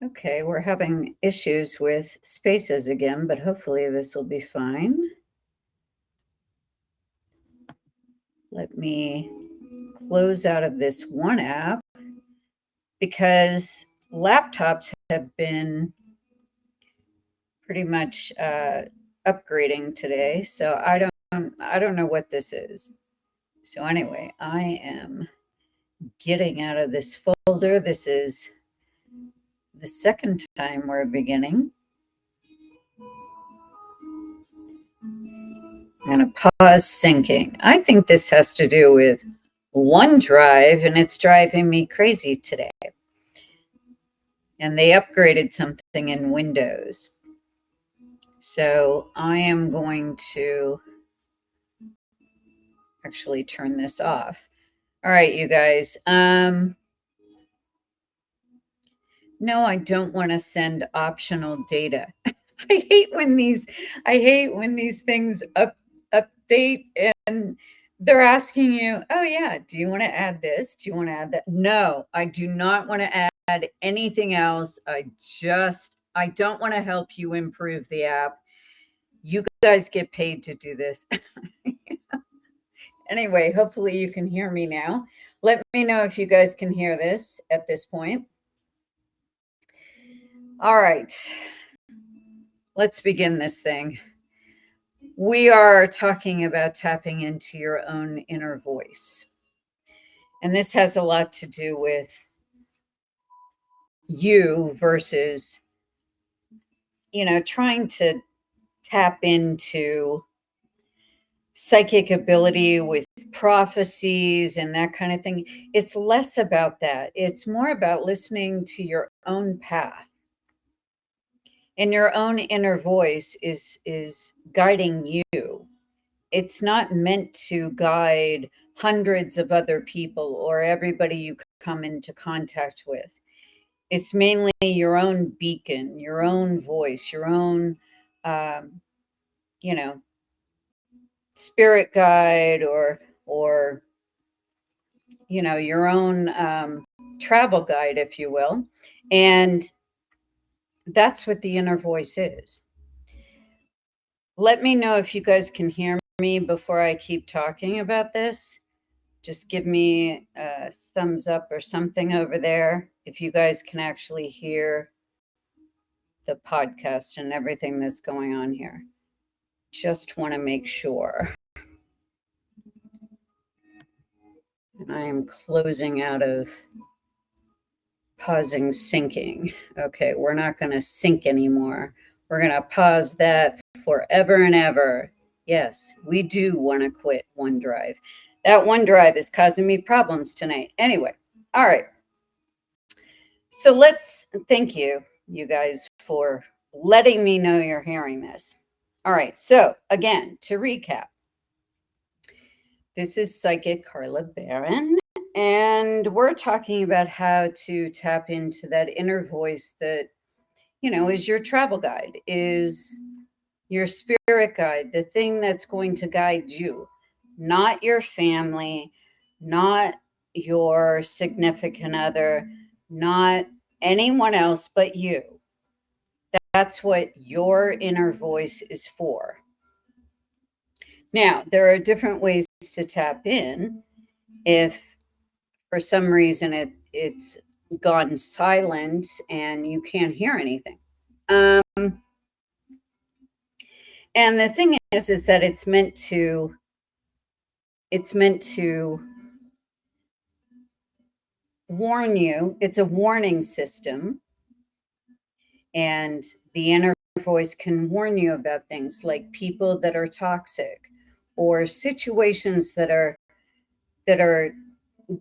Okay, we're having issues with spaces again, but hopefully this will be fine. Let me close out of this one app because laptops have been pretty much upgrading today. So I don't know what this is. So anyway, I am getting out of this folder. This is the second time we're beginning. I'm going to pause syncing. I think this has to do with OneDrive, and it's driving me crazy today. And they upgraded something in Windows. So I am going to actually turn this off. All right, you guys. No, I don't want to send optional data. I hate when these things update and they're asking you, "Oh yeah, do you want to add this? Do you want to add that?" No, I do not want to add anything else. I don't want to help you improve the app. You guys get paid to do this. Anyway, hopefully you can hear me now. Let me know if you guys can hear this at this point. All right. Let's begin this thing. We are talking about tapping into your own inner voice. And this has a lot to do with you versus, trying to tap into psychic ability with prophecies and that kind of thing. It's less about that. It's more about listening to your own path. And your own inner voice is guiding you. It's not meant to guide hundreds of other people or everybody you come into contact with. It's mainly your own beacon, your own voice, your own, um, you know, spirit guide or your own travel guide, if you will. And that's what the inner voice is. Let me know if you guys can hear me before I keep talking about this. Just give me a thumbs up or something over there if you guys can actually hear the podcast and everything that's going on here. Just want to make sure. And I am closing out of pausing syncing. Okay, we're not going to sync anymore. We're going to pause that forever and ever. Yes, we do want to quit OneDrive. That OneDrive is causing me problems tonight. Anyway, all right. So thank you guys, for letting me know you're hearing this. All right. So again, to recap, this is Psychic Carla Barron, and we're talking about how to tap into that inner voice that, is your travel guide, is your spirit guide, the thing that's going to guide you, not your family, not your significant other, not anyone else but you. That's what your inner voice is for. Now, there are different ways to tap in. If for some reason it's gone silent and you can't hear anything. And the thing is that it's meant to warn you. It's a warning system, and the inner voice can warn you about things like people that are toxic or situations that are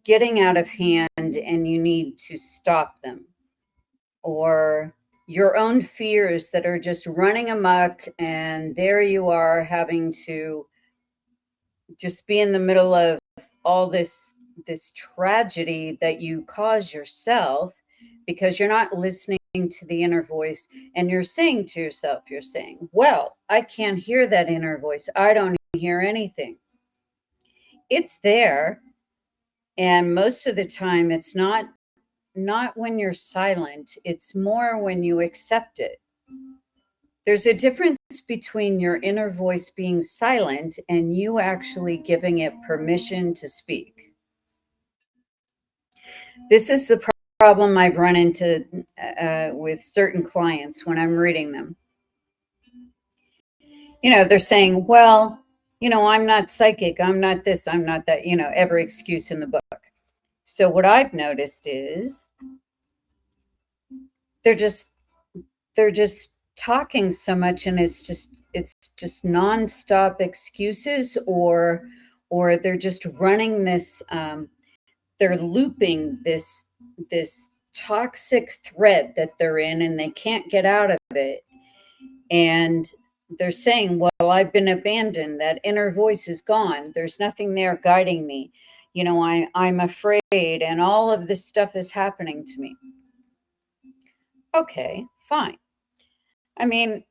getting out of hand and you need to stop them, or your own fears that are just running amok, and there you are having to just be in the middle of all this tragedy that you cause yourself because you're not listening to the inner voice. And you're saying to yourself, well, I can't hear that inner voice. I don't hear anything. It's there, and most of the time it's not not when you're silent, it's more when you accept it. There's a difference between your inner voice being silent and you actually giving it permission to speak. This is the problem I've run into with certain clients when I'm reading them. They're saying, well, I'm not psychic, I'm not this, I'm not that, every excuse in the book. So what I've noticed is they're just they're just talking so much, and it's just nonstop excuses, or they're just running this they're looping this toxic thread that they're in, and they can't get out of it. And they're saying, well, I've been abandoned, that inner voice is gone, there's nothing there guiding me, I'm afraid, and all of this stuff is happening to me. Okay, fine. I mean,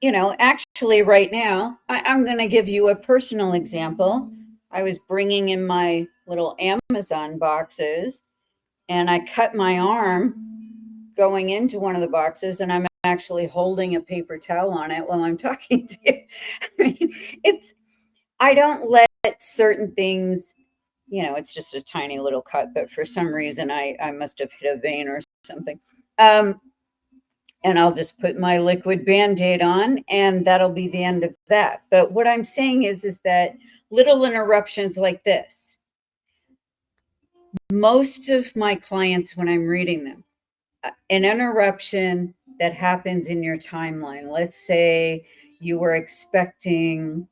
actually, right now, I'm going to give you a personal example. I was bringing in my little Amazon boxes, and I cut my arm going into one of the boxes, and I'm actually holding a paper towel on it while I'm talking to you. I mean, I don't let certain things, it's just a tiny little cut, but for some reason I must have hit a vein or something. And I'll just put my liquid Band-Aid on, and that'll be the end of that. But what I'm saying is that little interruptions like this, most of my clients, when I'm reading them, an interruption that happens in your timeline, let's say you were expecting,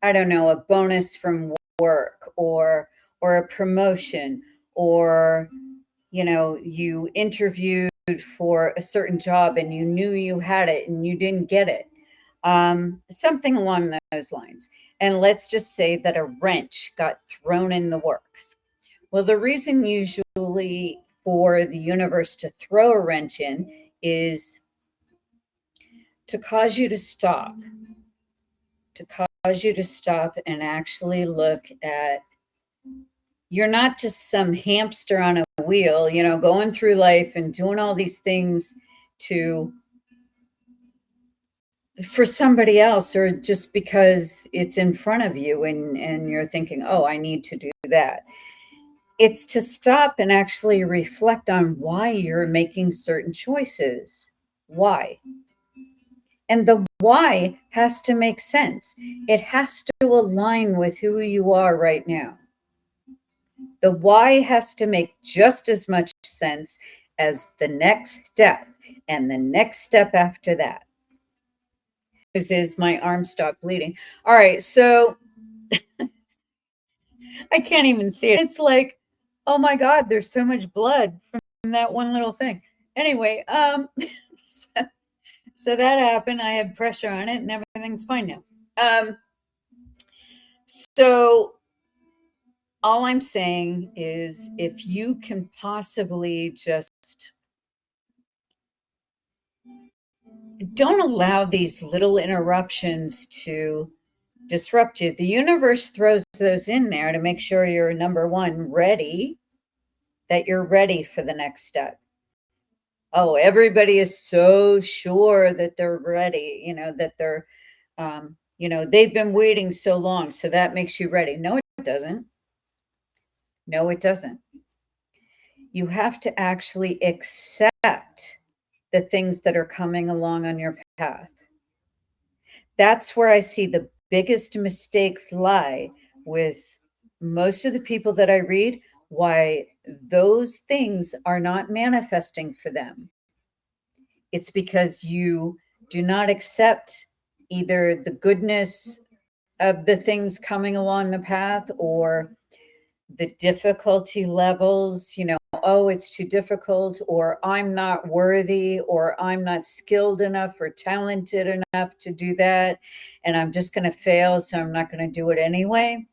I don't know, a bonus from work, or a promotion, or you interviewed for a certain job and you knew you had it and you didn't get it, something along those lines. And let's just say that a wrench got thrown in the works. Well, the reason usually for the universe to throw a wrench in is to cause you to stop, and actually look at, you're not just some hamster on a wheel, going through life and doing all these things to for somebody else, or just because it's in front of you, and you're thinking, oh, I need to do that. It's to stop and actually reflect on why you're making certain choices. Why? And the why has to make sense. It has to align with who you are right now. The why has to make just as much sense as the next step and the next step after that. This is my arm stopped bleeding. All right, so I can't even see it. It's like, oh my God, there's so much blood from that one little thing. Anyway, so, so that happened. I had pressure on it, and everything's fine now. So all I'm saying is, if you can possibly just don't allow these little interruptions to disrupt you. The universe throws those in there to make sure you're, number one, ready, that you're ready for the next step. Oh, everybody is so sure that they're ready, that they're, they've been waiting so long, so that makes you ready. No, it doesn't. No, it doesn't. You have to actually accept the things that are coming along on your path. That's where I see the biggest mistakes lie with most of the people that I read, why those things are not manifesting for them. It's because you do not accept either the goodness of the things coming along the path, or the difficulty levels, oh, it's too difficult, or I'm not worthy, or I'm not skilled enough or talented enough to do that, and I'm just going to fail, so I'm not going to do it anyway.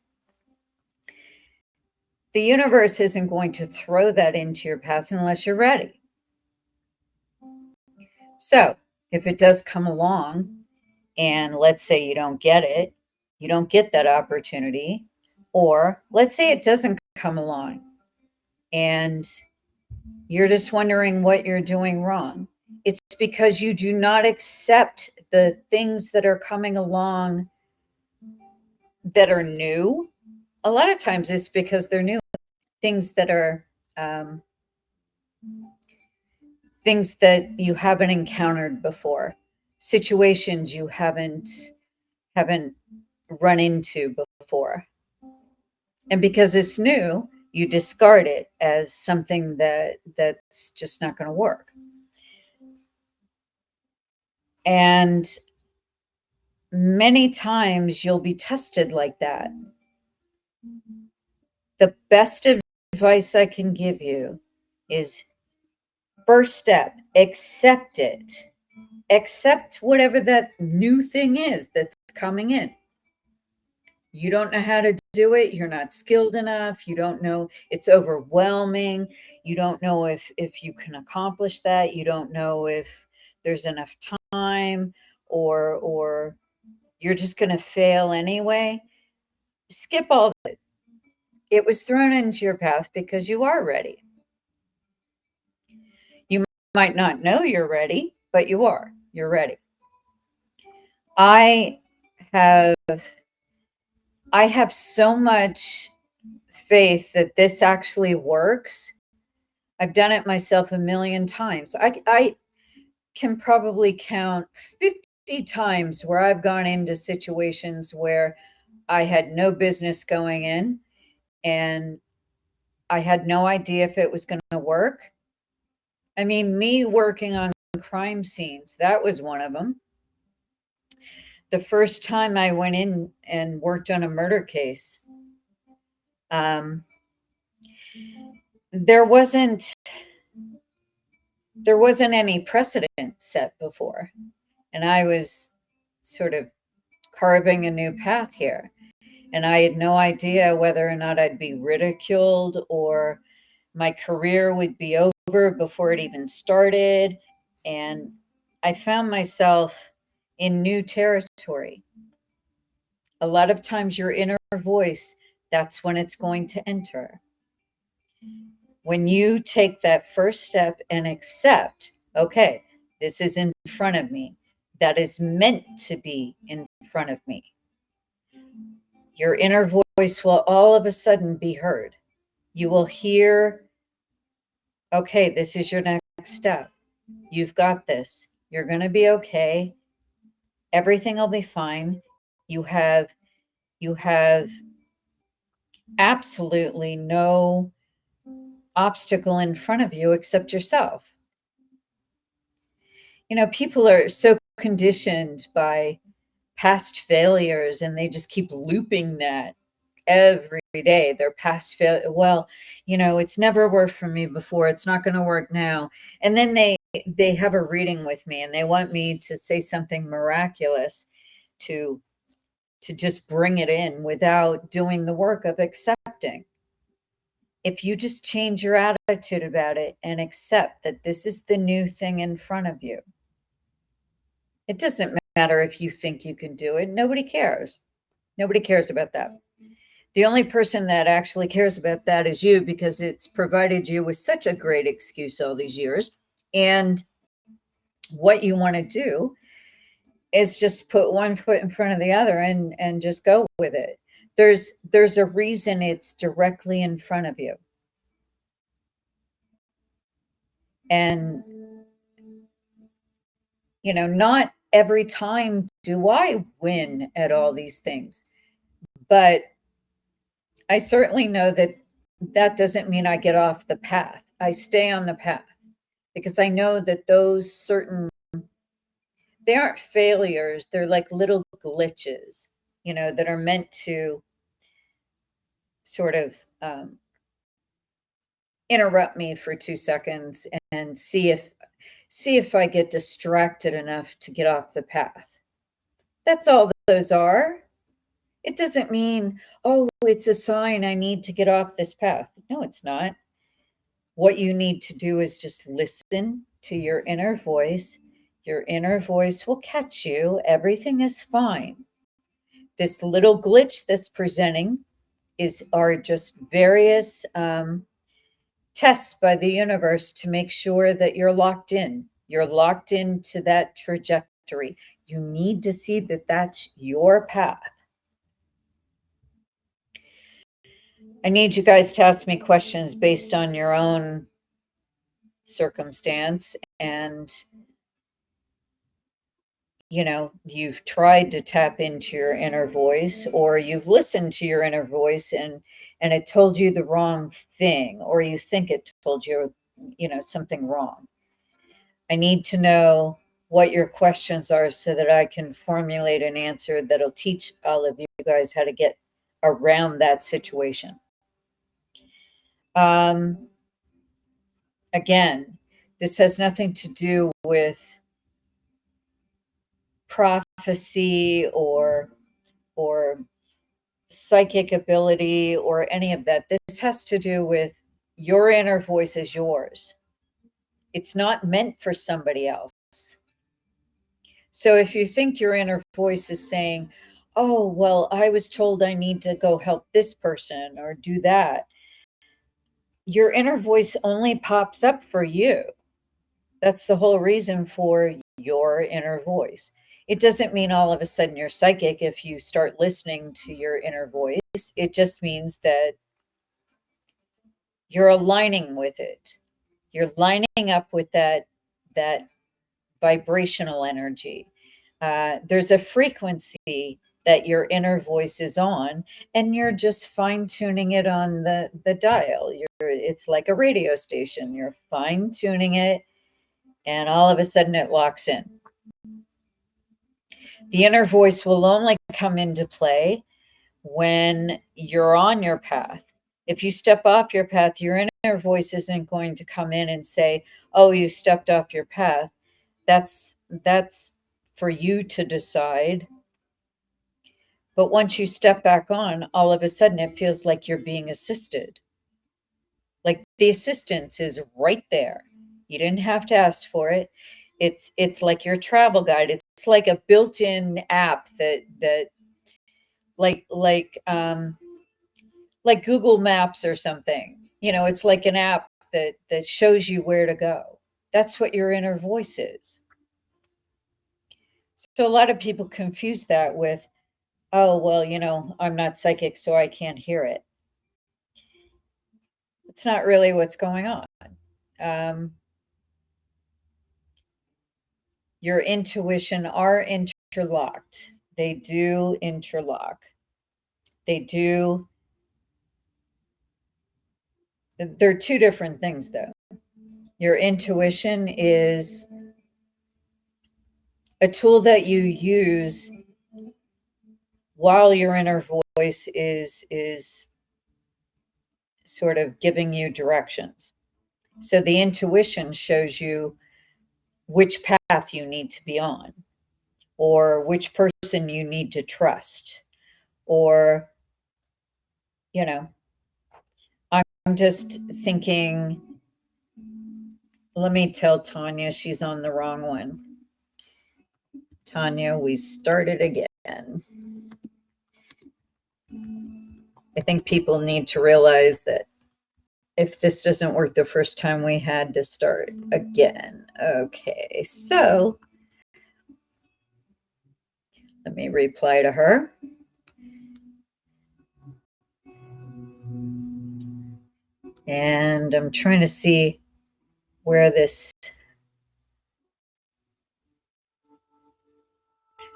The universe isn't going to throw that into your path unless you're ready. So if it does come along, and let's say you don't get it, you don't get that opportunity, or let's say it doesn't come along and you're just wondering what you're doing wrong. It's because you do not accept the things that are coming along that are new. A lot of times it's because they're new. Things that are um, things that you haven't encountered before, situations you haven't run into before. And because it's new, you discard it as something that's just not going to work. And many times you'll be tested like that. The best advice I can give you is, first step, accept it. Accept whatever that new thing is that's coming in. You don't know how to do it. You're not skilled enough. You don't know. It's overwhelming. You don't know if you can accomplish that. You don't know if there's enough time, or you're just going to fail anyway. Skip all of it. It was thrown into your path because you are ready. You might not know you're ready, but you are. You're ready. I have I have so much faith that this actually works. I've done it myself a million times. I can probably count 50 times where I've gone into situations where I had no business going in, and I had no idea if it was going to work. I mean, me working on crime scenes, that was one of them. The first time I went in and worked on a murder case, um, there wasn't there wasn't any precedent set before, and I was sort of carving a new path here, and I had no idea whether or not I'd be ridiculed or my career would be over before it even started. And I found myself in new territory. A lot of times your inner voice, that's when it's going to enter. When you take that first step and accept, okay, this is in front of me, that is meant to be in front of me, your inner voice will all of a sudden be heard. You will hear, okay, this is your next step. You've got this. You're going to be okay. Everything will be fine. You have absolutely no obstacle in front of you except yourself. You know, people are so conditioned by past failures, and they just keep looping that every day. Their past failure. Well, it's never worked for me before. It's not going to work now. And then they have a reading with me, and they want me to say something miraculous to just bring it in without doing the work of accepting. If you just change your attitude about it and accept that this is the new thing in front of you, it doesn't matter if you think you can do it. Nobody cares. Nobody cares about that. The only person that actually cares about that is you, because it's provided you with such a great excuse all these years. And what you want to do is just put one foot in front of the other and just go with it. There's a reason it's directly in front of you. And not every time do I win at all these things, but I certainly know that that doesn't mean I get off the path. I stay on the path because I know that those certain, they aren't failures. They're like little glitches, that are meant to sort of interrupt me for 2 seconds and see if I get distracted enough to get off the path. That's all those are. It doesn't mean, oh, it's a sign I need to get off this path. No, it's not. What you need to do is just listen to your inner voice. Your inner voice will catch you. Everything is fine. This little glitch that's presenting are just various tests by the universe to make sure that you're locked in. You're locked into that trajectory. You need to see that that's your path. I need you guys to ask me questions based on your own circumstance, and you've tried to tap into your inner voice, or you've listened to your inner voice and it told you the wrong thing, or you think it told you something wrong. I need to know what your questions are so that I can formulate an answer that'll teach all of you guys how to get around that situation. Again, this has nothing to do with prophecy or psychic ability or any of that. This has to do with your inner voice is yours. It's not meant for somebody else. So if you think your inner voice is saying, oh, well, I was told I need to go help this person or do that, your inner voice only pops up for you. That's the whole reason for your inner voice. It doesn't mean all of a sudden you're psychic if you start listening to your inner voice. It just means that you're aligning with it. You're lining up with that vibrational energy. There's a frequency that your inner voice is on, and you're just fine tuning it on the dial. It's like a radio station. You're fine tuning it, and all of a sudden it locks in. The inner voice will only come into play when you're on your path. If you step off your path, your inner voice isn't going to come in and say, oh, you stepped off your path. That's for you to decide. But once you step back on, all of a sudden it feels like you're being assisted. Like the assistance is right there. You didn't have to ask for it. It's like your travel guide. It's like a built-in app that like Google Maps or something. It's like an app that shows you where to go. That's what your inner voice is. So a lot of people confuse that with, oh, well, I'm not psychic, so I can't hear it. It's not really what's going on. Your intuition are interlocked. They do interlock. They're two different things, though. Your intuition is a tool that you use while your inner voice is sort of giving you directions. So the intuition shows you which path you need to be on, or which person you need to trust, or I'm just thinking, let me tell Tanya she's on the wrong one. Tanya, we started again. I think people need to realize that if this doesn't work the first time, we had to start again. Okay, so let me reply to her. And I'm trying to see where this...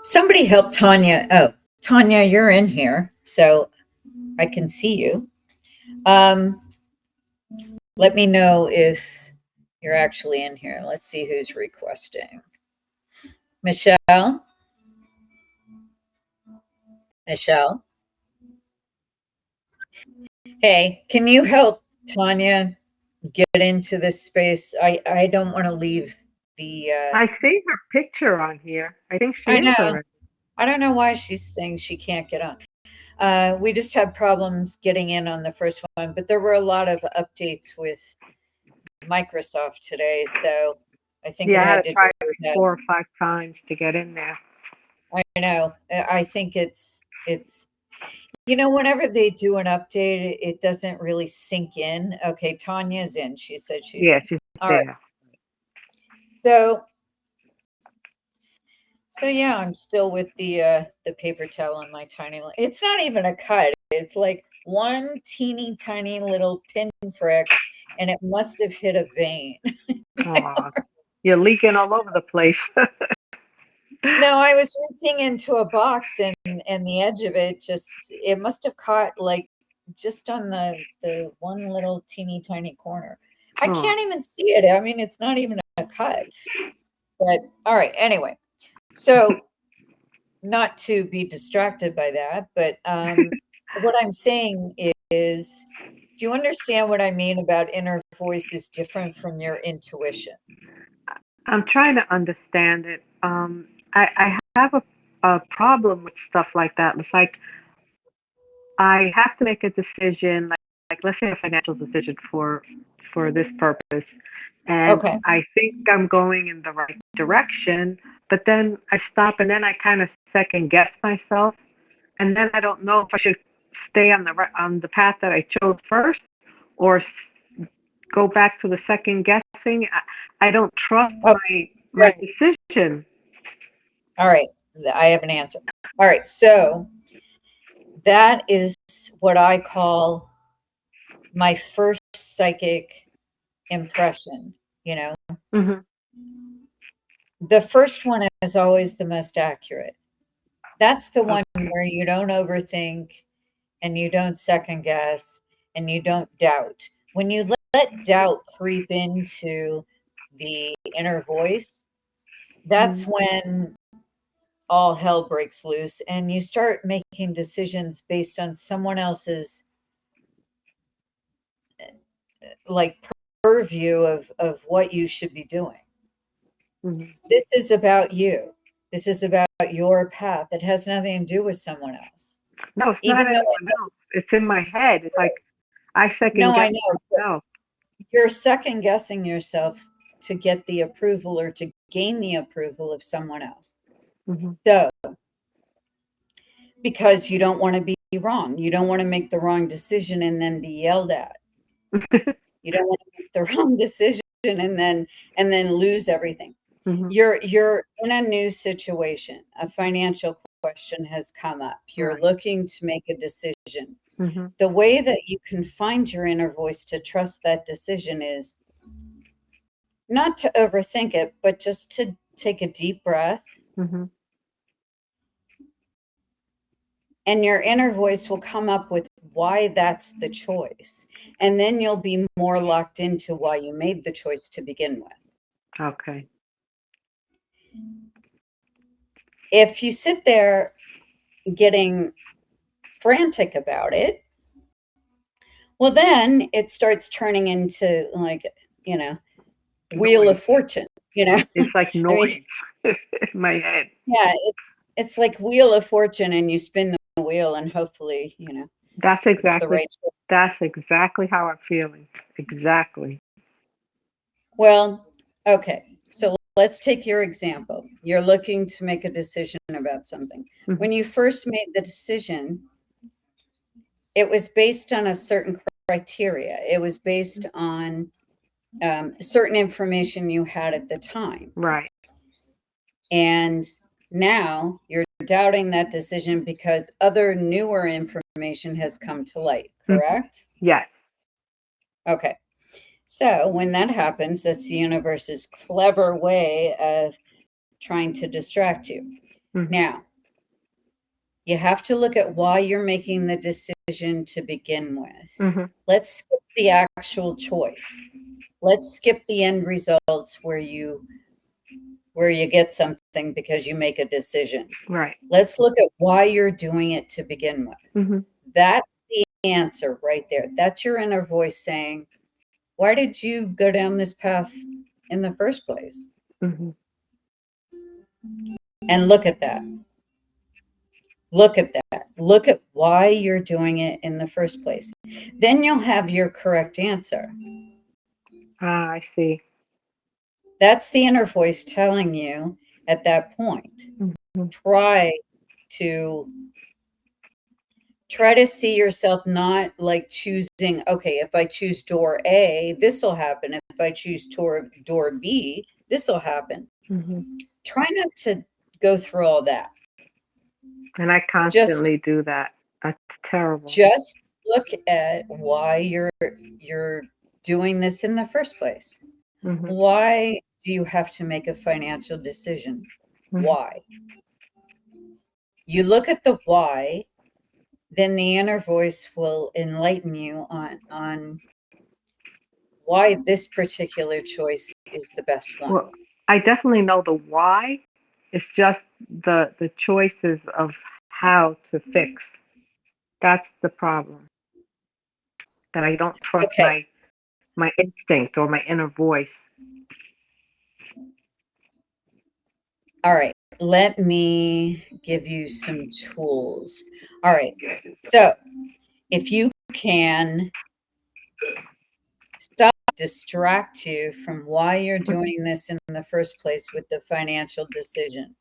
Somebody help Tanya. Oh, Tanya, you're in here, so I can see you. Let me know if you're actually in here. Let's see who's requesting. Michelle? Michelle? Hey, can you help Tanya get into this space? I don't want to leave the... I see her picture on here. I think she I is know. already. I don't know why she's saying she can't get on. We just had problems getting in on the first one, but there were a lot of updates with Microsoft today, so I think it Yeah, I had had to to try do with like that. 4 or 5 times to get in there. I know. I think it's Whenever they do an update, it doesn't really sink in. Okay, Tanya's in. She said she's Yeah, in. she's All right. there. So yeah, I'm still with the paper towel on my tiny. It's not even a cut. It's like one teeny tiny little pinprick, and it must have hit a vein. Aw, you're leaking all over the place. No, I was reaching into a box, and the edge of it must have caught like just on the one little teeny tiny corner. I Oh, can't even see it. I mean, it's not even a cut. But all right, anyway. So not to be distracted by that, but what I'm saying is, do you understand what I mean about inner voice is different from your intuition? I'm trying to understand it. I have a problem with stuff like that. It's like I have to make a decision, like let's say a financial decision for this purpose, and Okay. I think I'm going in the right direction, but then I stop and then I kind of second guess myself, and then I don't know if I should stay on on the path that I chose first, or go back to the second guessing. I don't trust Okay. my decision. All right. I have an answer. All right. So that is what I call my first psychic impression. You know, Hmm. the first one is always the most accurate. That's the one Okay. where you don't overthink and you don't second guess and you don't doubt. When you let doubt creep into the inner voice, that's Mhm. when all hell breaks loose and you start making decisions based on someone else's like purview of what you should be doing. Mhm. This is about you. This is about your path. It has nothing to do with someone else. No, it's not Even though anyone else. It's in my head. It's like I second no, guess I know, but myself. you're second guessing yourself to get the approval or to gain the approval of someone else. Hmm. So, because you don't want to be wrong, you don't want to make the wrong decision and then be yelled at. You don't want to make the wrong decision and then lose everything. Hmm. You're in a new situation. A financial question has come up. You're Right. looking to make a decision. Hmm. The way that you can find your inner voice to trust that decision is not to overthink it, but just to take a deep breath, Hmm. and your inner voice will come up with why that's the choice. And then you'll be more locked into why you made the choice to begin with. Okay. If you sit there getting frantic about it, well, then it starts turning into like, you know, Wheel Noise. of Fortune, you know? It's like I mean, noise in my head. yeah, it's like Wheel of Fortune and you spin the wheel and hopefully, That's it's the exactly right choice. that's exactly how I'm feeling. Exactly. Well, okay. So let's take your example. You're looking to make a decision about something. Hmm. When you first made the decision, it was based on a certain criteria. It was based on certain information you had at the time. Right. And now you're doubting that decision because other newer information has come to light, Hmm. correct? Yes. Okay. So when that happens, that's the universe's clever way of trying to distract you. Hmm. Now, you have to look at why you're making the decision to begin with. Hmm. Let's skip the actual choice. Let's skip the end results where you get something because you make a decision. Right. Let's look at why you're doing it to begin with. Hmm. That's the answer right there. That's your inner voice saying, why did you go down this path in the first place? Hmm. And look at that. Look at that. Look at why you're doing it in the first place. Then you'll have your correct answer. Ah, I see. That's the inner voice telling you at that point. Hmm. Try to Try to see yourself not like choosing, okay, if I choose door A, this will happen. If I choose door B, this will happen. Try not to go through all that. And I constantly do that. That's terrible. Just look at why you're doing this in the first place. Why do you have to make a financial decision? Why? You look at the why, then the inner voice will enlighten you on why this particular choice is the best one. Well, I definitely know the why. It's just the choices of how to fix. That's the problem. That I don't trust my instinct or my inner voice. All right. Let me give you some tools. All right. So if you can stop, distract you from why you're doing this in the first place with the financial decision.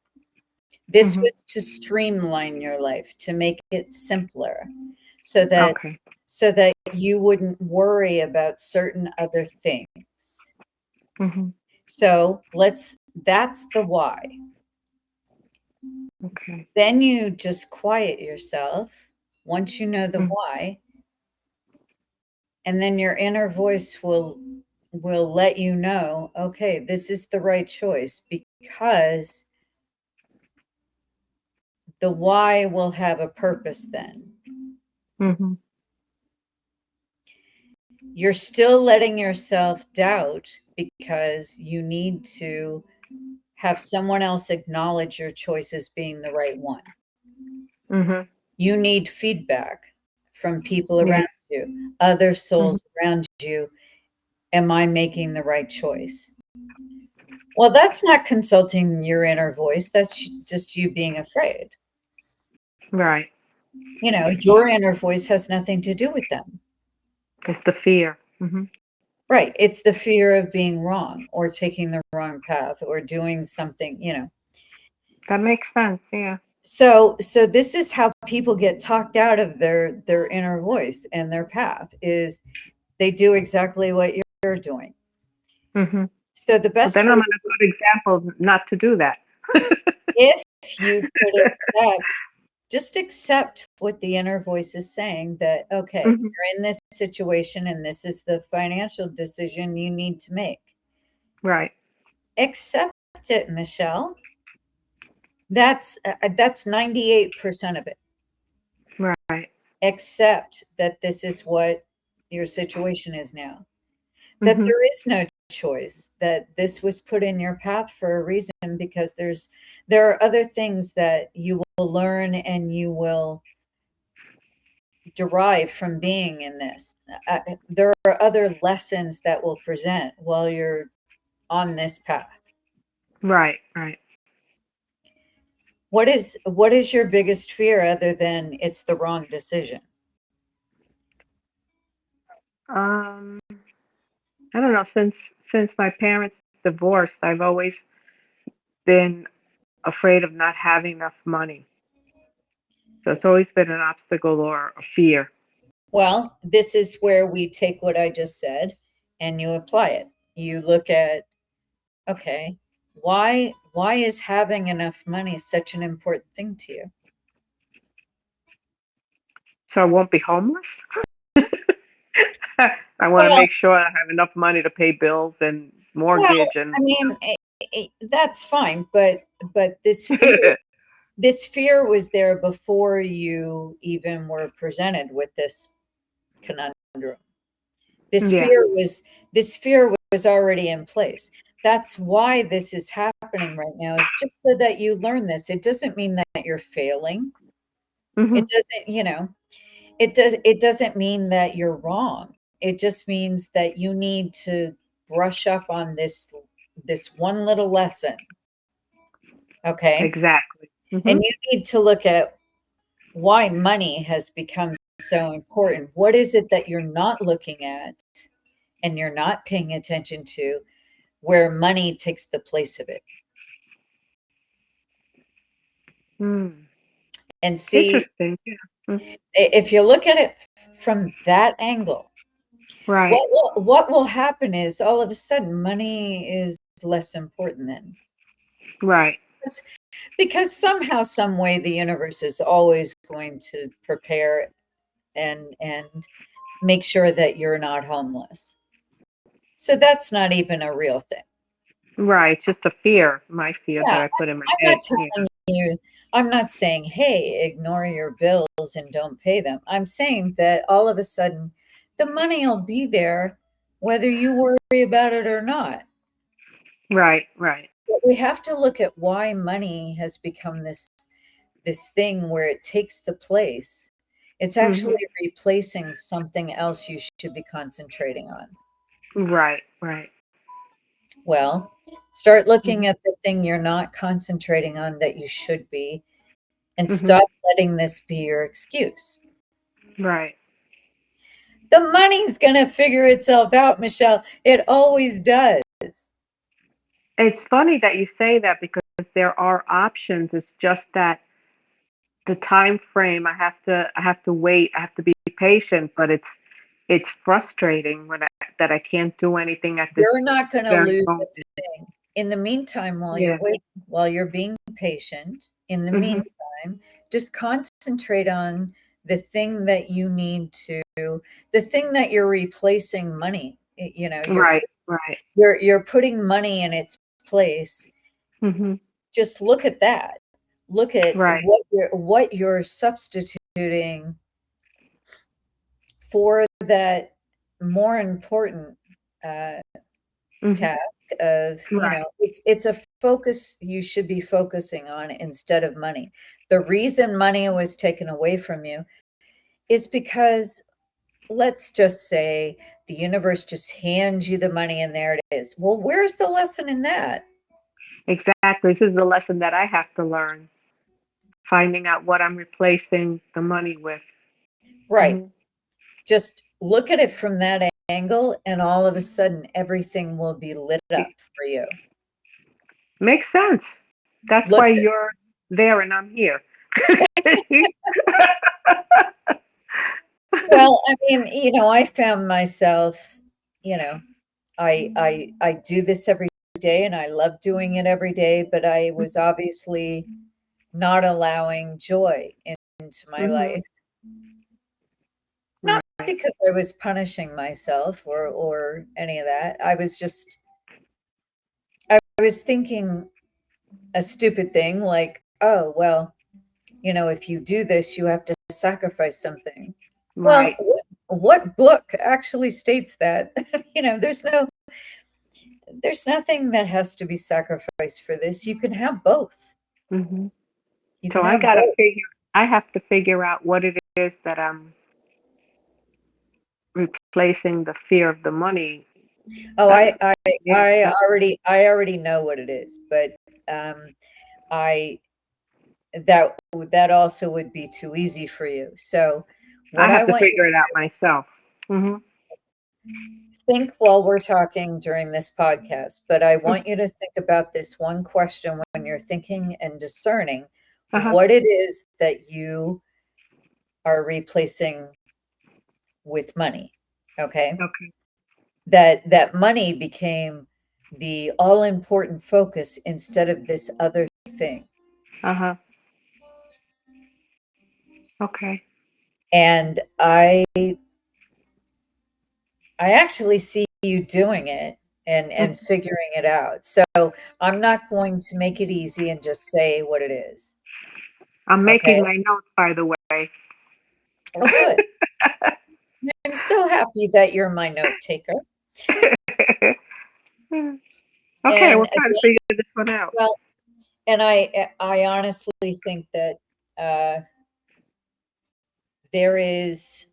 This was to streamline your life, to make it simpler, so that you wouldn't worry about certain other things. So that's the why. Okay. Then you just quiet yourself once you know the why, and then your inner voice will let you know, okay, this is the right choice, because the why will have a purpose then. You're still letting yourself doubt because you need to have someone else acknowledge your choice as being the right one. You need feedback from people around you, other souls around you. Am I making the right choice? Well, that's not consulting your inner voice. That's just you being afraid. Right. You know, your inner voice has nothing to do with them. It's the fear. Right. It's the fear of being wrong or taking the wrong path or doing something, you know. That makes sense. Yeah. So this is how people get talked out of their inner voice and their path, is they do exactly what you're doing. So the best. But then I'm a good example not to do that. If you could just accept what the inner voice is saying, that, okay, you're in this situation and this is the financial decision you need to make. Right. Accept it, Michelle. That's 98% of it. Right. Accept that this is what your situation is now. That there is no choice, that this was put in your path for a reason, because there are other things that you will learn and you will derive from being in this. There are other lessons that will present while you're on this path. Right. What is your biggest fear other than it's the wrong decision? I don't know. Since my parents divorced, I've always been afraid of not having enough money. So it's always been an obstacle or a fear. Well, this is where we take what I just said and you apply it. You look at, okay, why is having enough money such an important thing to you? So I won't be homeless? I want to make sure I have enough money to pay bills and mortgage and. I mean, that's fine, but this fear was there before you even were presented with this conundrum. This fear was already in place. That's why this is happening right now, is just so that you learn this. It doesn't mean that you're failing. It doesn't, you know, it doesn't mean that you're wrong. It just means that you need to brush up on this one little lesson. Okay? Exactly. And you need to look at why money has become so important. What is it that you're not looking at and you're not paying attention to, where money takes the place of it? And And see, Interesting. Yeah. if you look at it from that angle, Right. what will happen is all of a sudden money is less important then. Right. Because somehow, some way, the universe is always going to prepare and make sure that you're not homeless. So that's not even a real thing. Right. Just a fear, my fear Yeah, that I put in my I'm head. not telling you, I'm not saying, hey, ignore your bills and don't pay them. I'm saying that all of a sudden the money will be there whether you worry about it or not. Right. Right. But we have to look at why money has become this thing where it takes the place. It's Hmm. actually replacing something else you should be concentrating on. Right. Right. Well, start Hmm. looking at the thing you're not concentrating on that you should be, and Hmm. stop letting this be your excuse. Right. The money's going to figure itself out, Michelle. It always does. It's funny that you say that because there are options. It's just that the time frame I have to wait. I have to be patient, but it's frustrating that I can't do anything at this You're not going to very lose a moment. thing. In the meantime, while you're Yeah. waiting, while you're being patient, in the Hmm. meantime, just concentrate on the thing that you need to, the thing that you're replacing money. You know, Right. Right. you're putting money in its place. Hmm. Just look at that. Look at Right. what you're substituting for that more important uh, Hmm. task of, Right. it's a focus you should be focusing on instead of money. The reason money was taken away from you is because, let's just say, the universe just hands you the money and there it is. Well, where's the lesson in that? Exactly. This is the lesson that I have to learn. Finding out what I'm replacing the money with. Right. Hmm. Just look at it from that angle, and all of a sudden, everything will be lit up for you. Makes sense. That's Look why at, you're there and I'm here. well, I mean, I found myself, you know, I do this every day and I love doing it every day, but I was obviously not allowing joy into my Hmm. life. Not Right. because I was punishing myself or any of that. I was thinking a stupid thing like, oh, well, if you do this, you have to sacrifice something. Well, Right. what book actually states that? There's nothing that has to be sacrificed for this. You can have both. Hmm. You So can have both. I have to figure out what it is that I'm replacing the fear of the money. Oh, Uh, I I yeah. I already know what it is, but I that also would be too easy for you. So I what I have to want you figure it out myself. Hmm. to think while we're talking during this podcast, but I want you to think about this one question when you're thinking and discerning Uh-huh. what it is that you are replacing with money. Okay? Okay. That money became the all important focus instead of this other thing. Uh-huh. Okay. And I actually see you doing it and Mhm. figuring it out. So I'm not going to make it easy and just say what it is. I'm Okay? making my notes, by the way. Oh, good. I'm so happy that you're my note taker. Okay, And we'll try to again, figure this one out. well, and I honestly think that there is,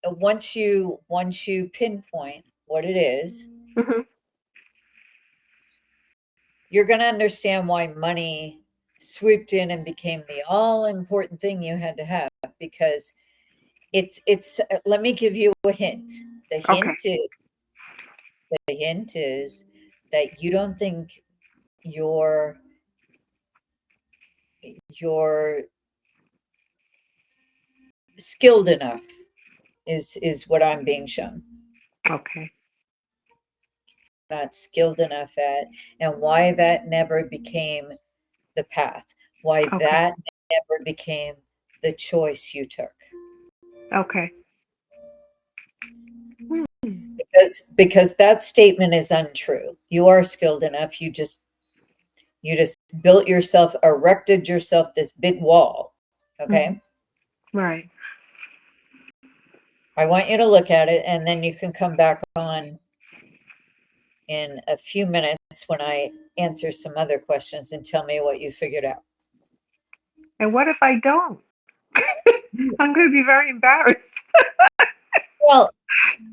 once you pinpoint what it is, Hmm. you're going to understand why money swooped in and became the all important thing you had to have, because it's let me give you a hint. The Okay. hint is the hint is that you don't think your your skilled enough is what I'm being shown. Okay. Not skilled enough at, and why that never became the path, why Okay. that never became the choice you took. Okay. Because that statement is untrue. You are skilled enough. You just built yourself, erected yourself this big wall. Okay. Right. I want you to look at it, and then you can come back on in a few minutes when I answer some other questions and tell me what you figured out. And what if I don't? I'm going to be very embarrassed. Well,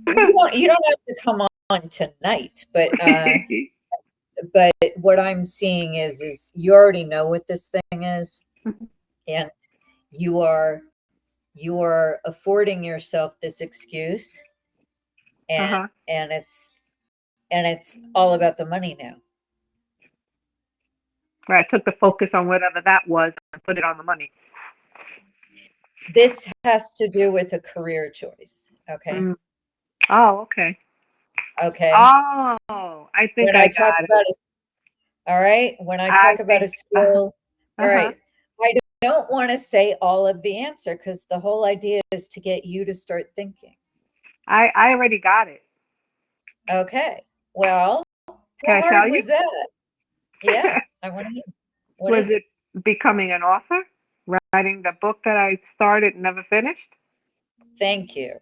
you don't have to come on tonight, but what I'm seeing is you already know what this thing is, and you are affording yourself this excuse, and it's all about the money now. Right. I took the focus on whatever that was and put it on the money. This has to do with a career choice. Okay. Oh, okay. Okay. Oh, I think when I talk about it. All right. When I talk about a skill, all right. I don't want to say all of the answer because the whole idea is to get you to start thinking. I already got it. Okay. Well, Can how hard was that? Yeah. I want to hear. Was it becoming an author? Writing the book that I started and never finished? Thank you.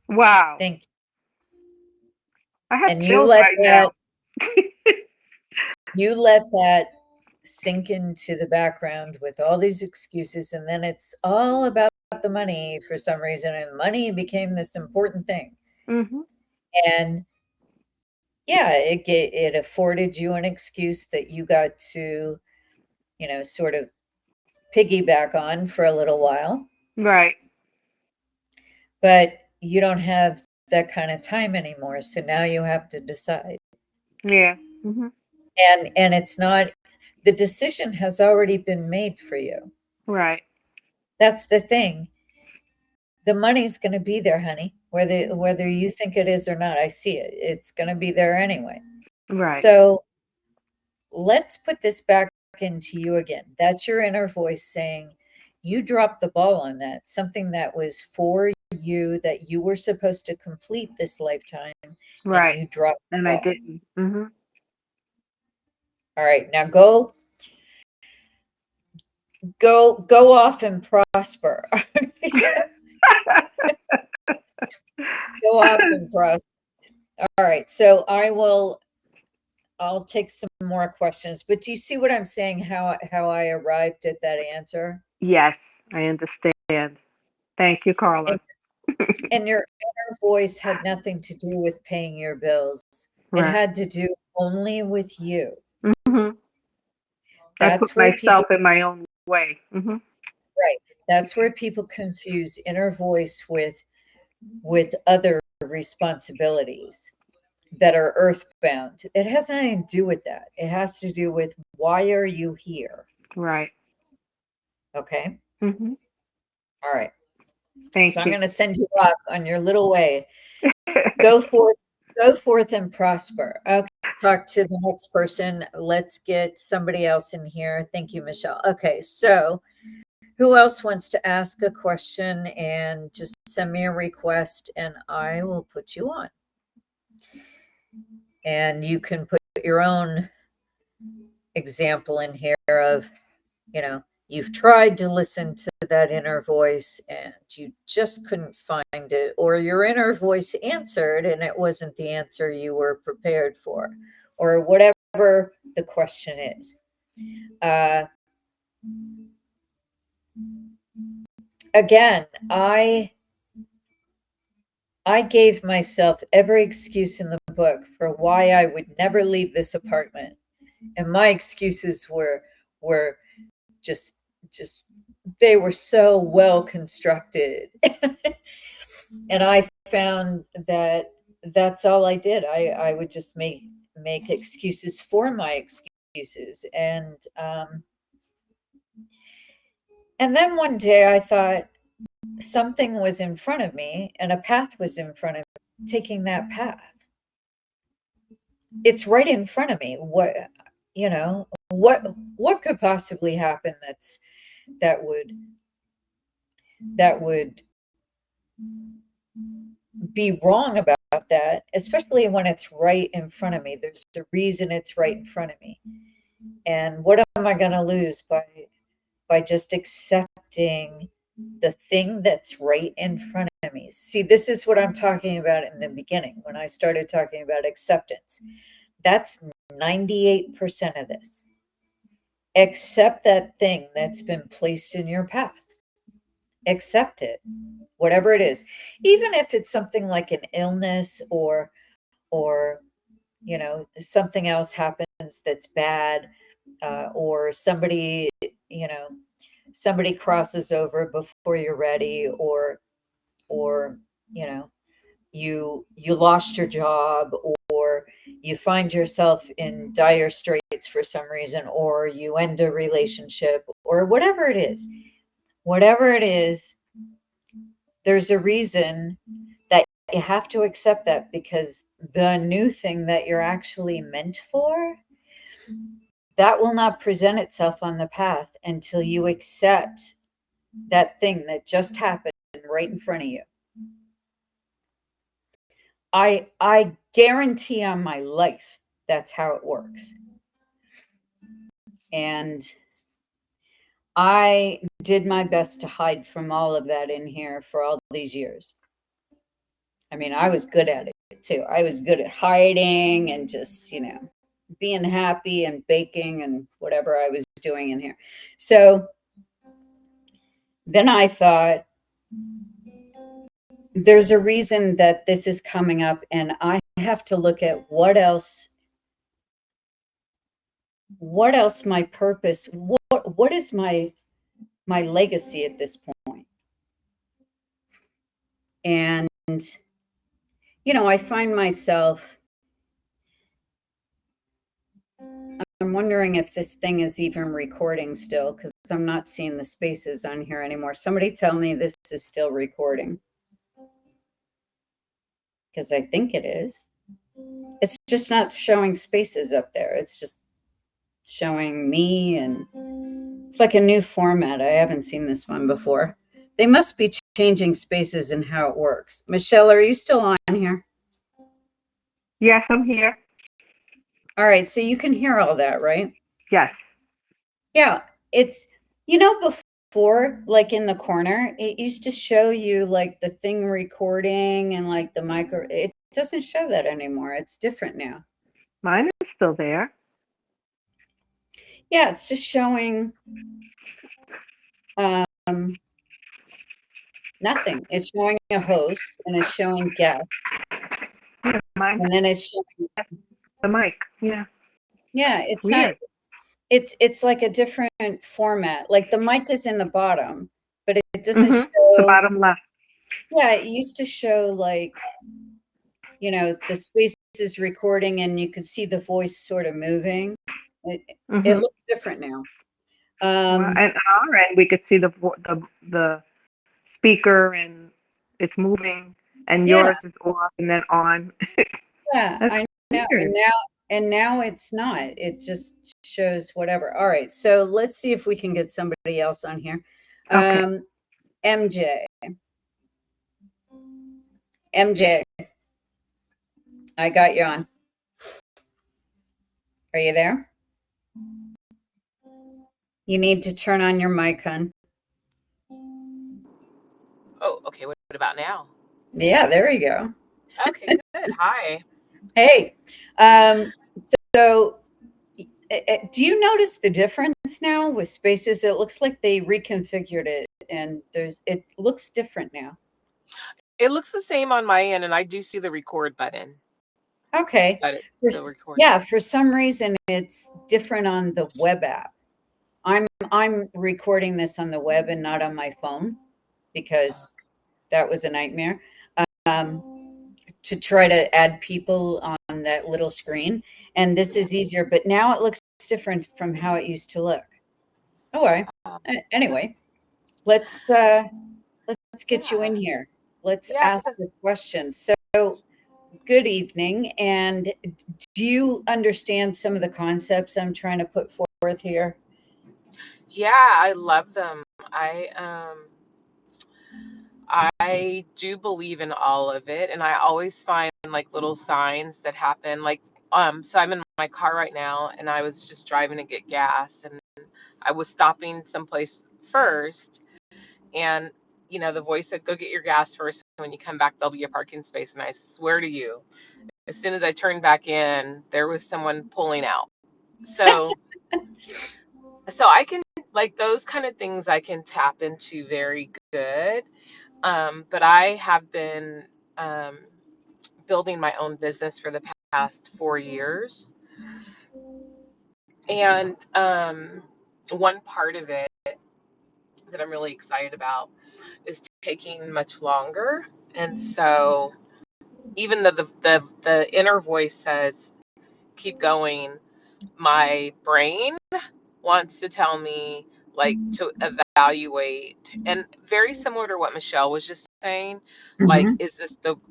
Wow. Thank you. I have and you let that you let that sink into the background with all these excuses, and then it's all about the money for some reason, and money became this important thing. And yeah, it afforded you an excuse that you got to, sort of piggyback on for a little while. Right. But you don't have that kind of time anymore, so now you have to decide. Yeah. And it's not, the decision has already been made for you. Right. That's the thing. The money's going to be there, honey, whether you think it is or not. I see it. It's going to be there anyway. Right. So let's put this back into you again. That's your inner voice saying you dropped the ball on that, something that was for you, that you were supposed to complete this lifetime. Right. And you dropped the ball. I didn't. All right, now go off and prosper. Go off and prosper. All right, so I'll take some more questions, but do you see what I'm saying, how I arrived at that answer? Yes, I understand. Thank you, Carla. And your inner voice had nothing to do with paying your bills. Right. It had to do only with you. I put myself in my own way. Right. That's where people confuse inner voice with other responsibilities that are earthbound. It has nothing to do with that. It has to do with, why are you here? Right. Okay. All right. Thank so you. I'm going to send you off on your little way. Go forth and prosper. Okay. Talk to the next person. Let's get somebody else in here. Thank you, Michelle. Okay. So who else wants to ask a question? And just send me a request and I will put you on. And you can put your own example in here of, you've tried to listen to that inner voice and you just couldn't find it, or your inner voice answered and it wasn't the answer you were prepared for, or whatever the question is. Again, I gave myself every excuse in the book for why I would never leave this apartment. And my excuses were just they were so well constructed. And I found that that's all I did. I would just make excuses for my excuses. And And then one day I thought something was in front of me and a path was in front of me, taking that path. It's right in front of me. What could possibly happen that would that would be wrong about that, especially when it's right in front of me. There's a reason it's right in front of me. And what am I going to lose by just accepting the thing that's right in front of me? See, this is what I'm talking about in the beginning when I started talking about acceptance. That's 98% of this. Accept that thing that's been placed in your path. Accept it, whatever it is. Even if it's something like an illness or something else happens that's bad, or somebody crosses over before you're ready, or you know you lost your job, or you find yourself in dire straits for some reason, or you end a relationship, or whatever it is, there's a reason that you have to accept that, because the new thing that you're actually meant for, that will not present itself on the path until you accept that thing that just happened right in front of you. I guarantee on my life that's how it works. And I did my best to hide from all of that in here for all these years. I mean, I was good at it too. I was good at hiding and just, being happy and baking and whatever I was doing in here. So then I thought, there's a reason that this is coming up, and I have to look at what else my purpose, what is my legacy at this point. And I find myself, I'm wondering if this thing is even recording still, because I'm not seeing the spaces on here anymore. Somebody tell me this is still recording, because I think it is. It's just not showing spaces up there. It's just showing me, and it's like a new format. I haven't seen this one before. They must be changing spaces and how it works. Michelle, are you still on here? Yes, I'm here. All right, so you can hear all that, right? Yes. Yeah, it's, before, like in the corner, it used to show you like the thing recording and like the micro. It doesn't show that anymore. It's different now. Mine is still there. Yeah, it's just showing nothing. It's showing a host and it's showing guests. Yeah, mine. And then it's showing the mic. Yeah. Yeah, it's Weird. not. It's like a different format. Like the mic is in the bottom, but it doesn't show the bottom left. Yeah, it used to show like, the space is recording and you could see the voice sort of moving. It looks different now. And on our end, we could see the speaker and it's moving, and yours is off and then on. Yeah, I know. And now it's not. It just shows whatever. All right, so let's see if we can get somebody else on here. Okay. MJ, I got you on. Are you there? You need to turn on your mic, hon. Oh, okay. What about now? Yeah, there you go. Okay, good. Hi. Hey, so do you notice the difference now with spaces? It looks like they reconfigured it, and it looks different now. It looks the same on my end, and I do see the record button. Okay. But it's still recording. Yeah, for some reason it's different on the web app. I'm recording this on the web and not on my phone, because that was a nightmare. To try to add people on that little screen, and this is easier, but now it looks different from how it used to look. Oh, well. Anyway, let's get you Yeah. in here. Let's Yeah. ask the question. So, good evening. And do you understand some of the concepts I'm trying to put forth here? Yeah, I love them. I do believe in all of it, and I always find like little signs that happen. Like, so I'm in my car right now, and I was just driving to get gas, and I was stopping someplace first, and the voice said, "Go get your gas first. When you come back, there'll be a parking space." And I swear to you, as soon as I turned back in, there was someone pulling out. So, so I can like those kind of things I can tap into very good. But I have been um, building my own business for the past 4 years. And one part of it that I'm really excited about is taking much longer. And so even though the inner voice says, keep going, my brain wants to tell me like to evaluate, and very similar to what Michelle was just saying, like Mm-hmm.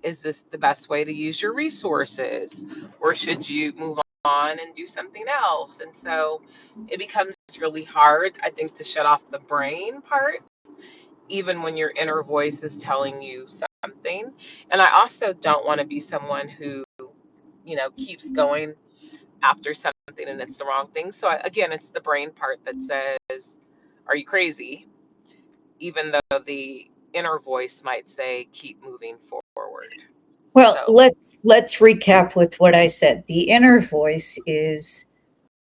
is this the best way to use your resources, or should you move on and do something else? And so it becomes really hard, I think, to shut off the brain part even when your inner voice is telling you something. And I also don't want to be someone who keeps going after something and it's the wrong thing. So again, it's the brain part that says, "Are you crazy?" Even though the inner voice might say, "Keep moving forward." Well, So let's recap with what I said. The inner voice is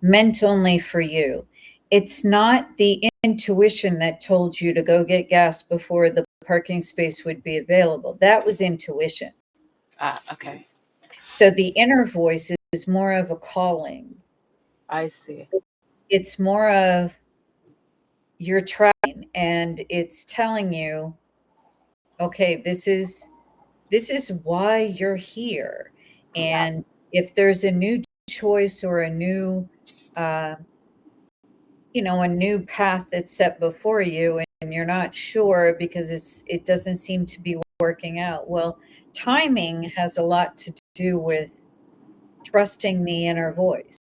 meant only for you. It's not the intuition that told you to go get gas before the parking space would be available. That was intuition. okay, So the inner voice is more of a calling. I see. It's more of you're trying, and it's telling you, okay, this is why you're here. Yeah. And if there's a new choice or a new uh, a new path that's set before you, and you're not sure because it doesn't seem to be working out, well, timing has a lot to do with trusting the inner voice.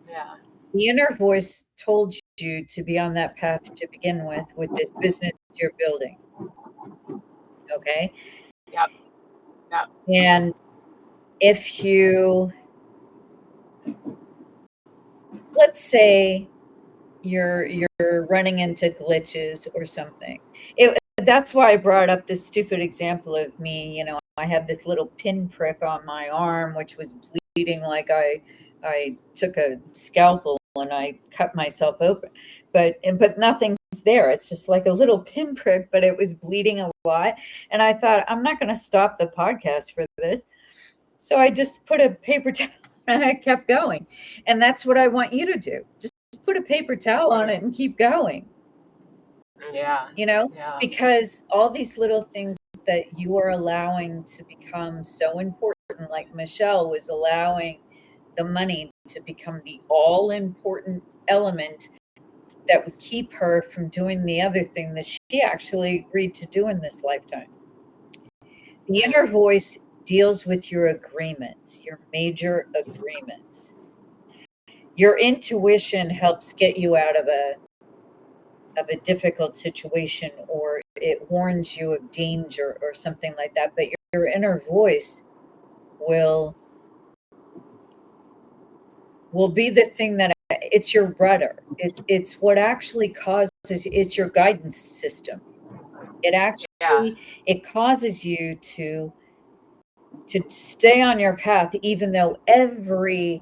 Yeah. The inner voice told you to be on that path to begin with this business you're building. Okay. Yep. Yep. And if you, let's say, you're running into glitches or something. That's why I brought up this stupid example of me. I had this little pinprick on my arm, which was bleeding like I took a scalpel and I cut myself open. But nothing's there. It's just like a little pinprick, but it was bleeding a lot. And I thought, I'm not going to stop the podcast for this. So I just put a paper towel and I kept going. And that's what I want you to do. Just put a paper towel on it and keep going, Yeah. Yeah. because all these little things that you are allowing to become so important, like Michelle was allowing the money to become the all important element that would keep her from doing the other thing that she actually agreed to do in this lifetime. The Mm. inner voice deals with your agreements, your major agreements. Your intuition helps get you out of a difficult situation, or it warns you of danger or something like that, but your inner voice will be the thing that it's your rudder. It's what actually causes, it's your guidance system. It Yeah. actually, it causes you to stay on your path even though every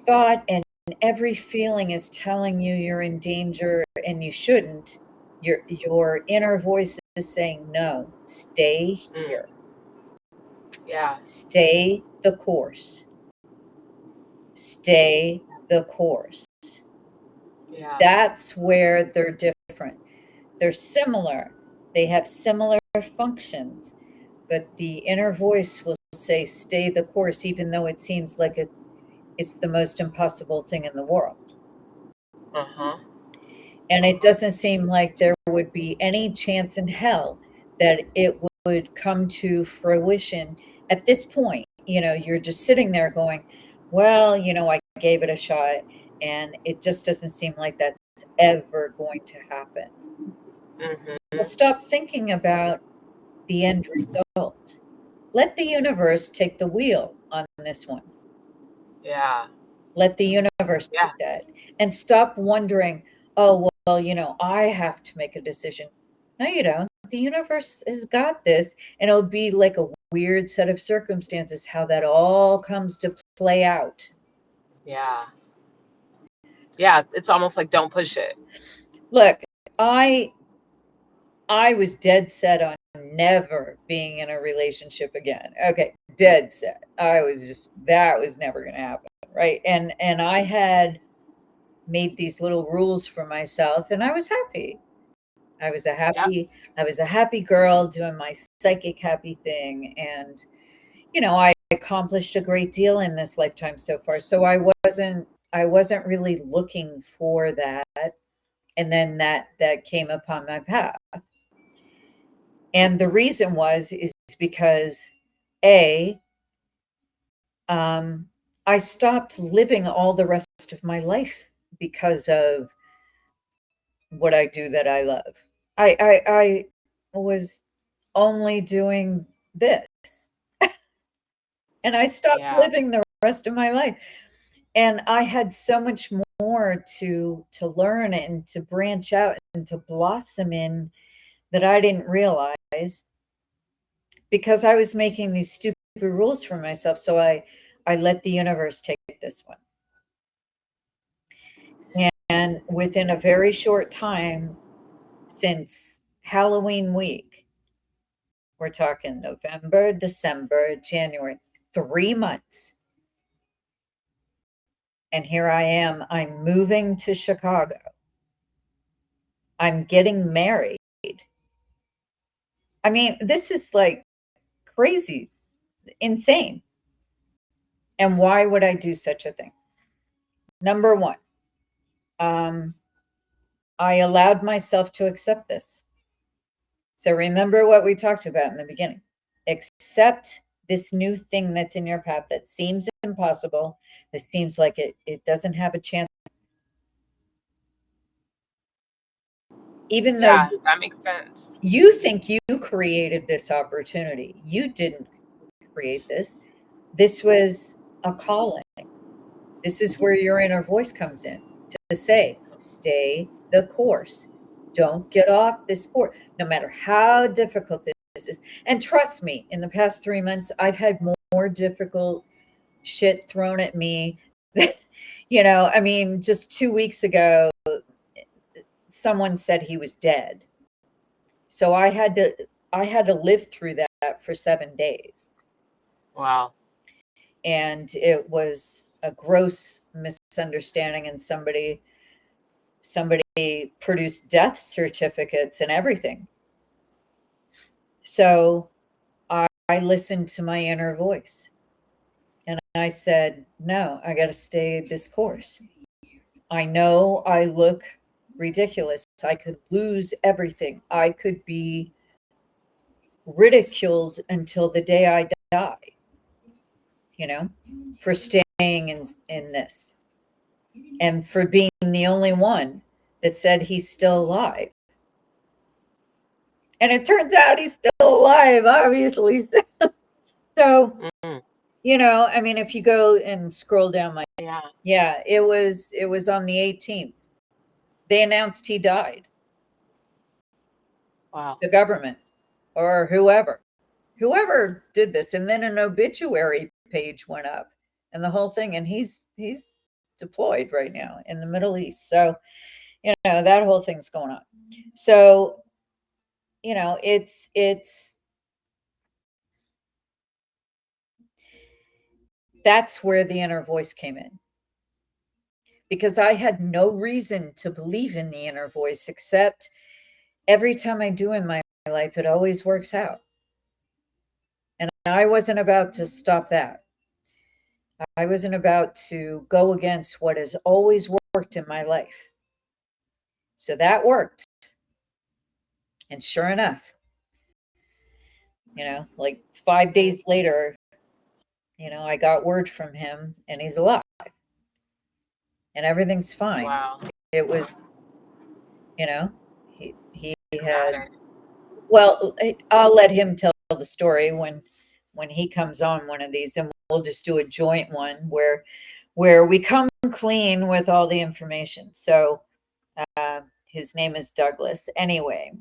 thought and every feeling is telling you you're in danger and you shouldn't. Your inner voice is saying, no, stay Mm. here, Yeah. stay the course, stay the course. Yeah. That's where they're different. They're similar, they have similar functions, but the inner voice will say, stay the course, even though it seems like it's the most impossible thing in the world. Uh-huh. And it doesn't seem like there would be any chance in hell that it would come to fruition at this point. You're just sitting there going, well, I gave it a shot, and it just doesn't seem like that's ever going to happen. Well, Hmm. stop thinking about the end result. Let the universe take the wheel on this one. Yeah. Let the universe do Yeah. that. And stop wondering, oh, well, I have to make a decision. No, you don't. The universe has got this, and it'll be like a weird set of circumstances how that all comes to play out. Yeah. Yeah. It's almost like don't push it. Look, I was dead set on never being in a relationship again. Okay, dead set. That was never going to happen, right? And I had made these little rules for myself, and I was happy. I was a Yep. happy I was a happy girl doing my psychic happy thing, and I accomplished a great deal in this lifetime so far. So I wasn't really looking for that, and then that came upon my path. And the reason is because A, I stopped living all the rest of my life because of what I do that I love. I was only doing this, and I stopped Yeah. living the rest of my life. And I had so much more to learn and to branch out and to blossom in that I didn't realize, because I was making these stupid rules for myself. So I let the universe take this one. And within a very short time, since Halloween week, we're talking November, December, January, 3 months. And here I am. I'm moving to Chicago. I'm getting married. I mean, this is like crazy, insane. And why would I do such a thing? Number one, um, I allowed myself to accept this. So remember what we talked about in the beginning. Accept this new thing that's in your path that seems impossible. This seems like it doesn't have a chance. Even though Yeah. That makes sense. you think you created this opportunity, you didn't create this. This was a calling. This is where your inner voice comes in to say, stay the course. Don't get off this course, no matter how difficult this is. And trust me, in the past 3 months, I've had more difficult shit thrown at me. I mean, just 2 weeks ago, someone said he was dead. So I had to live through that for 7 days. Wow. And it was a gross misunderstanding, and somebody produced death certificates and everything. So I listened to my inner voice, and I said, no, I got to stay this course. I know I look ridiculous. I could lose everything. I could be ridiculed until the day I die, for staying in this, and for being the only one that said he's still alive. And it turns out he's still alive, obviously. So, Mm. I mean, if you go and scroll down Yeah. yeah, it was on the 18th. They announced he died. Wow. The government or whoever did this, and then an obituary page went up, and the whole thing, and he's deployed right now in the Middle East. So, that whole thing's going on. So, it's that's where the inner voice came in, because I had no reason to believe in the inner voice, except every time I do in my life, it always works out. And I wasn't about to stop that. I wasn't about to go against what has always worked in my life. So that worked. And sure enough, like 5 days later, I got word from him and he's alive and everything's fine. Wow. It was, he Got had, it. well, I'll let him tell the story when he comes on one of these, and we'll just do a joint one where we come clean with all the information. So his name is Douglas. Anyway,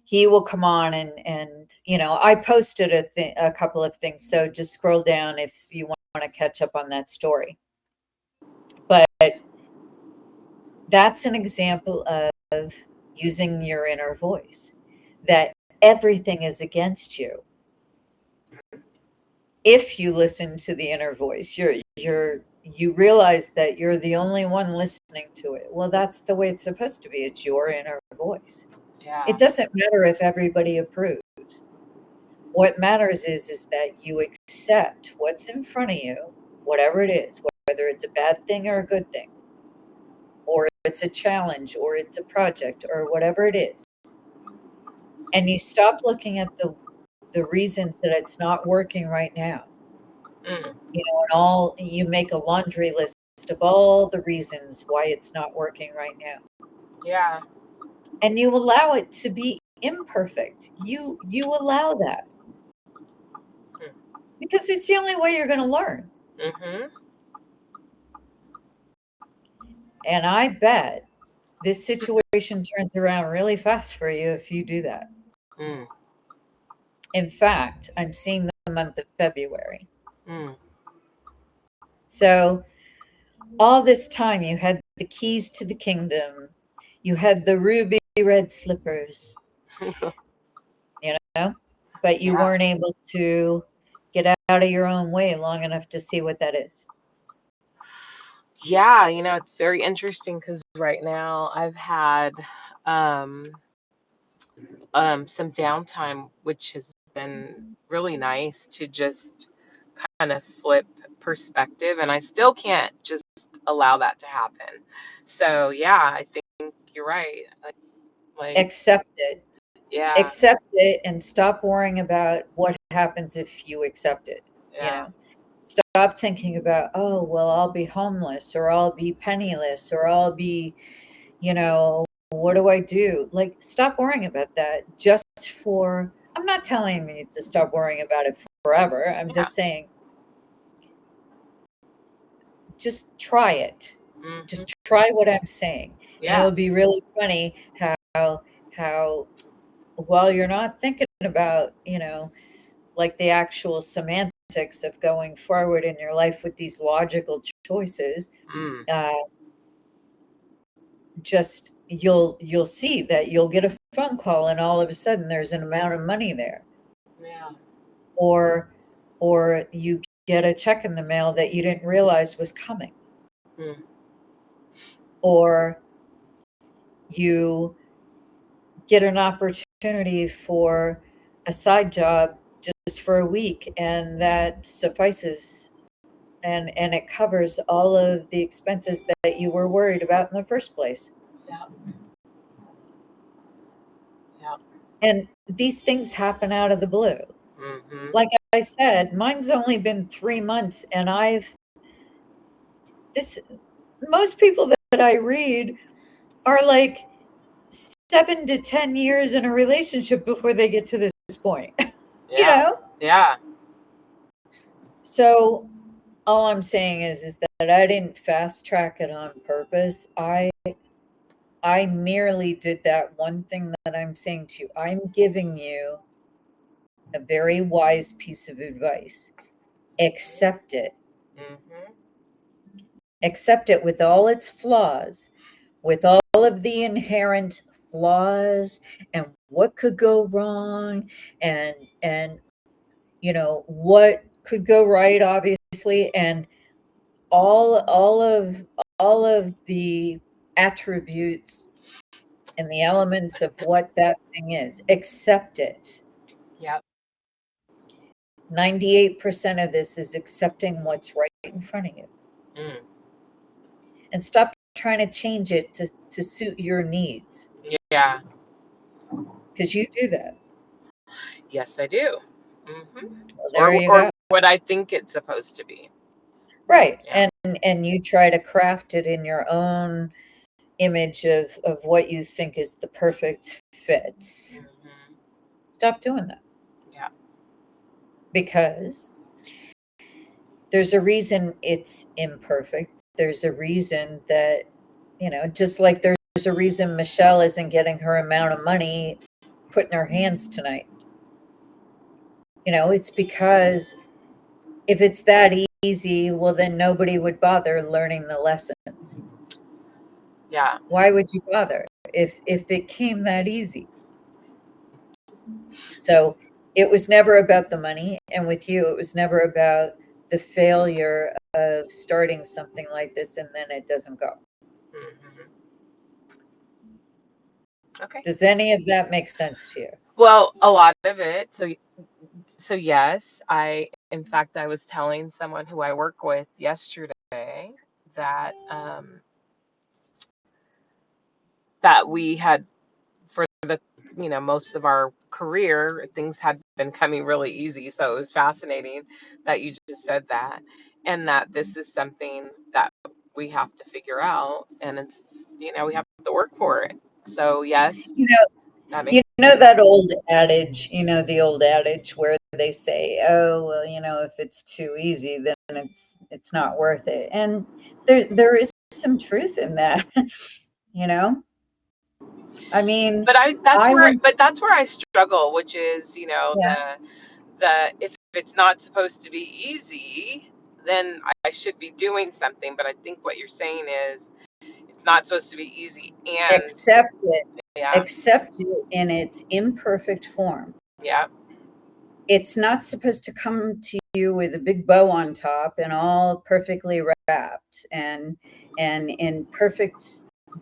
he will come on and I posted a couple of things. So just scroll down if you want to catch up on that story. But that's an example of using your inner voice, that everything is against you. If you listen to the inner voice, you realize that you're the only one listening to it. Well, that's the way it's supposed to be. It's your inner voice. Yeah. It doesn't matter if everybody approves. What matters is that you accept what's in front of you, whatever it is, whether it's a bad thing or a good thing, or it's a challenge, or it's a project, or whatever it is. And you stop looking at the reasons that it's not working right now. Mm. And you make a laundry list of all the reasons why it's not working right now. Yeah. And you allow it to be imperfect. You allow that. Because it's the only way you're going to learn. Mm-hmm. And I bet this situation turns around really fast for you if you do that. Mm. In fact, I'm seeing the month of February. Mm. So all this time you had the keys to the kingdom. You had the ruby red slippers, but you Yeah. weren't able to get out of your own way long enough to see what that is. Yeah, it's very interesting because right now I've had some downtime, which has been really nice to just kind of flip perspective, and I still can't just allow that to happen. So yeah, I think you're right. Like, Accept it. yeah, Accept it and stop worrying about what happens if you accept it. yeah, Stop thinking about, oh, well, I'll be homeless, or I'll be penniless, or I'll be, what do I do? Like, stop worrying about that I'm not telling you to stop worrying about it forever. I'm yeah. just saying, just try it. Mhm. Just try what I'm saying. And Yeah, it'll be really funny how while you're not thinking about, like the actual semantics of going forward in your life with these logical choices, mm, just you'll see that you'll get a phone call and all of a sudden there's an amount of money there, yeah, or you get a check in the mail that you didn't realize was coming, mm, or you get an opportunity for a side job just for a week, and that suffices, and it covers all of the expenses that you were worried about in the first place. yeah, yeah. And these things happen out of the blue. Mm-hmm. Like I said, mine's only been 3 months, and most people that I read are like 7 to 10 years in a relationship before they get to this point. Yeah, yeah, So all I'm saying is that I didn't fast track it on purpose. I merely did that one thing that I'm saying to you. I'm giving you a very wise piece of advice. Accept it. mm-hmm. Accept it with all its flaws, with all of the inherent flaws and what could go wrong, and what could go right, obviously, and all of the attributes and the elements of what that thing is. Accept it. Yep. 98% of this is accepting what's right in front of you. Mm. And stop trying to change it to suit your needs, Yeah. because you do that. Yes, I do. Hmm. Well, there you Or go. what I think it's supposed to be. Right. Yeah. And you try to craft it in your own image of what you think is the perfect fit. Hmm. Stop doing that, Yeah. because there's a reason it's imperfect. There's a reason that, just like there's a reason Michelle isn't getting her amount of money put in her hands tonight. It's because if it's that easy, well, then nobody would bother learning the lessons. Yeah. Why would you bother if it came that easy? So it was never about the money, and with you, it was never about the failure of starting something like this and then it doesn't go. Hmm. Okay. Does any of that make sense to you? Well, a lot of it. So yes, in fact, I was telling someone who I work with yesterday that that we had, for the most of our career, things had been coming really easy. So it was fascinating that you just said that, and that this is something that we have to figure out, and it's we have to work for it. So yes, You know, that makes that sense. old adage, the old adage where they say, "Oh, well, if it's too easy, then it's not worth it." And there is some truth in that. you know. I mean, But I went, that's where I struggle, which is yeah, the if it's not supposed to be easy, then I should be doing something. But I think what you're saying is it's not supposed to be easy, and accept it, yeah, accept it in its imperfect form. yeah, It's not supposed to come to you with a big bow on top and all perfectly wrapped and in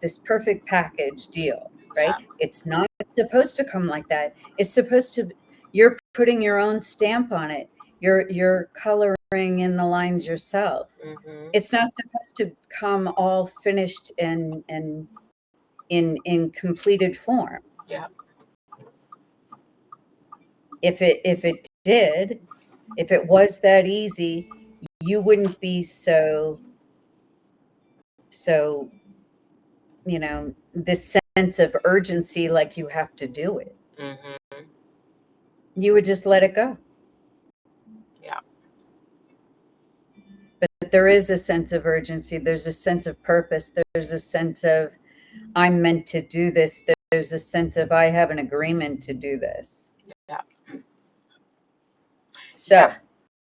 this perfect package deal, yeah, right? It's not supposed to come like that. It's supposed to, you're putting your own stamp on it. You're coloring in the lines yourself. hmm, It's not supposed to come all finished and in completed form. yeah, If it did, if it was that easy, you wouldn't be so this sense of urgency, like you have to do it. hmm, You would just let it go. yeah, But there is a sense of urgency. There's a sense of purpose. There's a sense of, I'm meant to do this. There's a sense of, I have an agreement to do this. yeah, So,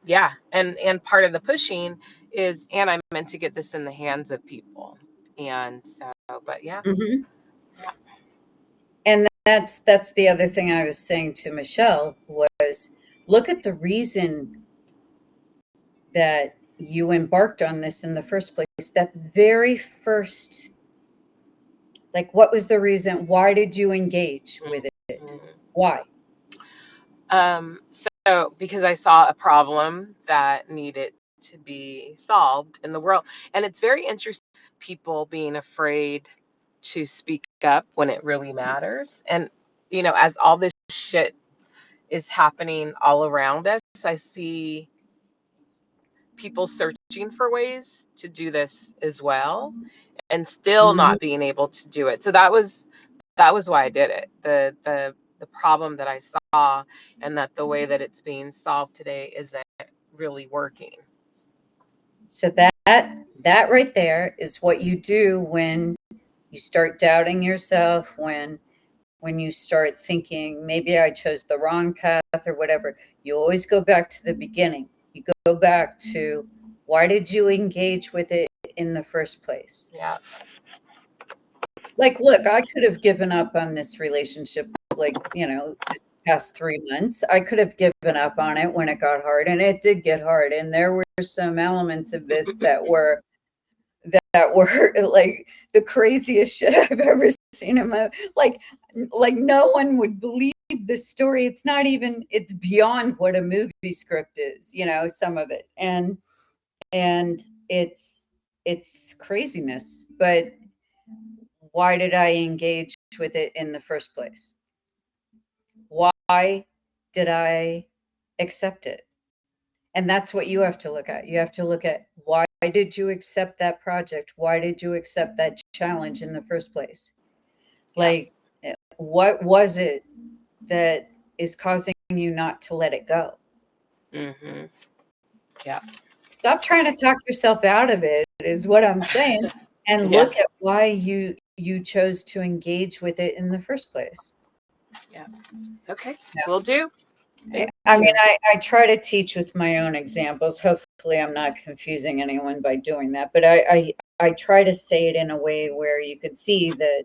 yeah. And part of the pushing is, and I'm meant to get this in the hands of people, and so, but yeah, mhm. yeah, And that's the other thing I was saying to Michelle was, look at the reason that you embarked on this in the first place. That very first, like, what was the reason? Why did you engage with it? hmm. Why? So because I saw a problem that needed to be solved in the world. And it's very interesting, people being afraid to speak up when it really matters. And, as all this shit is happening all around us, I see people searching for ways to do this as well and still Mhm. not being able to do it. So that was why I did it. The problem that I saw, and that the way that it's being solved today isn't really working. So that right there is what you do when you start doubting yourself, when you start thinking maybe I chose the wrong path or whatever. You always go back to the beginning. You go back to, why did you engage with it in the first place? Yeah. Like, look, I could have given up on this relationship, like, this past 3 months. I could have given up on it when it got hard, and it did get hard. And there were some elements of this that were like the craziest shit I've ever seen in my, like no one would believe this story. It's not even, it's beyond what a movie script is, some of it. And it's craziness, but why did I engage with it in the first place? Why did I accept it? And that's what you have to look at. You have to look at, why did you accept that project? Why did you accept that challenge in the first place? Yeah. Like, what was it that is causing you not to let it go? Mm-hmm. Yeah. Stop trying to talk yourself out of it, is what I'm saying, and Yeah. look at why you chose to engage with it in the first place. Yeah. Okay. Yeah. Will do. Thank I mean, you. I try to teach with my own examples. Hopefully, I'm not confusing anyone by doing that, but I try to say it in a way where you could see that,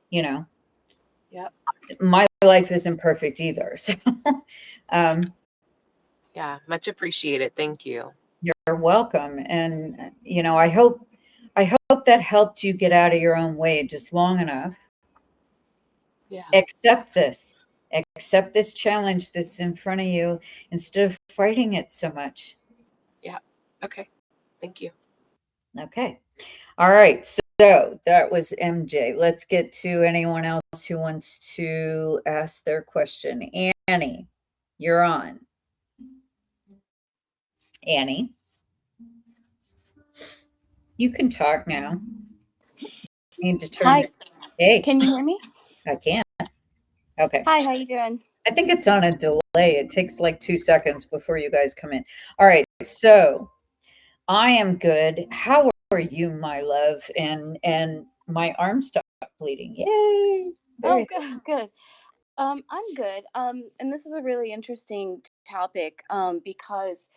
you know, Yep. my life isn't perfect either. So, Yeah. Much appreciated. Thank you. you're welcome. And, I hope that helped you get out of your own way just long enough. Yeah. Accept this. Accept this challenge that's in front of you instead of fighting it so much. Yeah. Okay. Thank you. Okay. All right. So that was MJ. Let's get to anyone else who wants to ask their question. Annie, you're on. Annie, you can talk now. Need to turn Hi, your. Hey, can you hear me? I can. Okay. Hi, how you doing? I think it's on a delay. It takes like 2 seconds before you guys come in. All right. So I am good. How are you, my love? And my arm stopped bleeding. Yay! Oh, Very good, good. I'm good. And this is a really interesting topic, because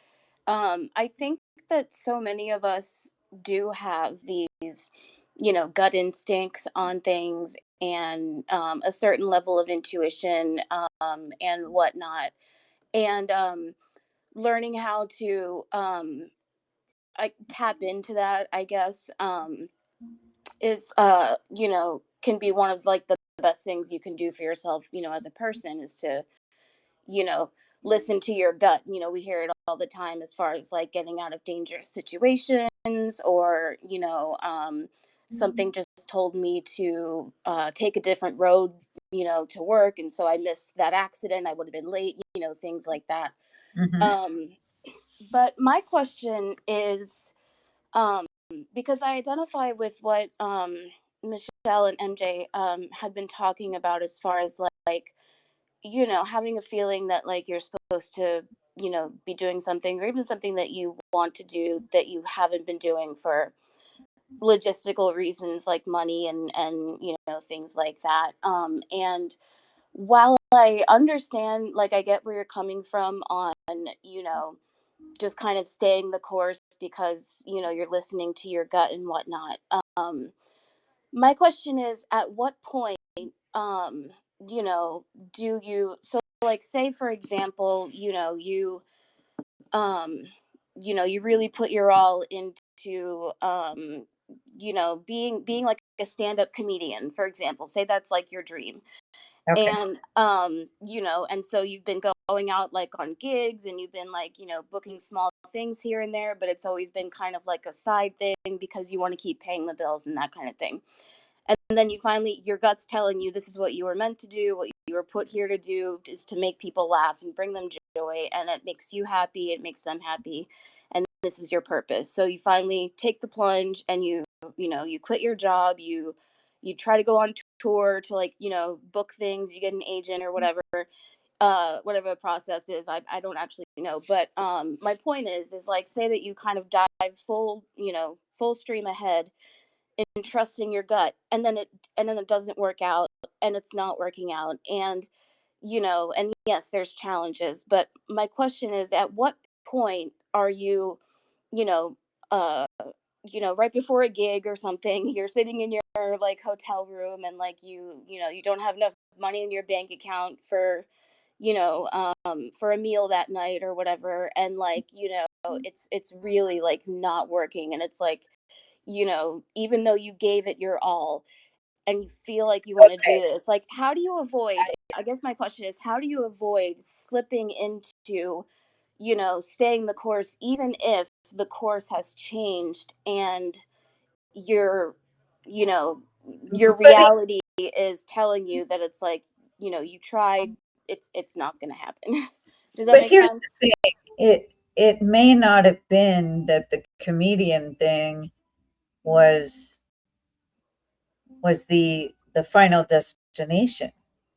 I think that so many of us do have these, gut instincts on things and a certain level of intuition, and whatnot. And learning how to tap into that, I guess, is can be one of like the best things you can do for yourself, as a person, is to, you know listen to your gut. We hear it all the time as far as like getting out of dangerous situations, or something just told me to take a different road, to work, and so I missed that accident, I would have been late, things like that. Mhm. But my question is, um, because I identify with what Michelle and MJ had been talking about, as far as like, having a feeling that like you're supposed to, be doing something, or even something that you want to do that you haven't been doing for logistical reasons, like money and things like that. And while I understand, like, I get where you're coming from on, just kind of staying the course because you're listening to your gut and whatnot. My question is, at what point, um you know do you, so like, say for example, um you really put your all into being like a stand-up comedian, for example, say that's like your dream. Okay. And and so you've been going out like on gigs, and you've been like, booking small things here and there, but it's always been kind of like a side thing because you want to keep paying the bills and that kind of thing. And then you finally, your gut's telling you this is what you were meant to do, what you were put here to do, is to make people laugh and bring them joy, and it makes you happy, it makes them happy, and this is your purpose. So you finally take the plunge, and you quit your job, you try to go on tour to, like, book things, you get an agent or whatever the process is. I don't actually know, but my point is like, say that you kind of dive full stream ahead in trusting your gut, and then it doesn't work out, and it's not working out, and yes, there's challenges, but my question is, at what point are you, you know uh right before a gig or something, you're sitting in your like hotel room, and like, you don't have enough money in your bank account for, for a meal that night or whatever, and like, it's really like not working, and it's like, even though you gave it your all, and you feel like you want to do Okay. this, like, how do you avoid, I guess my question is, how do you avoid slipping into, staying the course, even if the course has changed, and you're, you know your But reality is telling you that it's like, you tried, it's not going to happen. Does that make here's the sense? thing. It may not have been that the comedian thing was the final destination.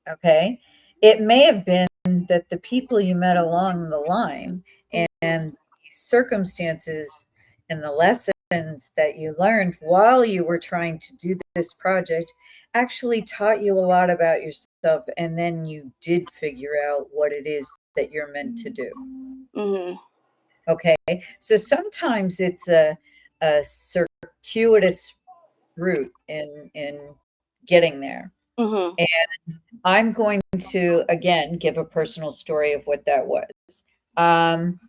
Okay. It may have been that the people you met along the line and the circumstances and the lessons that you learned while you were trying to do this project actually taught you a lot about yourself, and then you did figure out what it is that you're meant to do. Mm-hmm. Okay. So sometimes it's a circuitous route in getting there. Mm-hmm. And I'm going to again give a personal story of what that was. Um,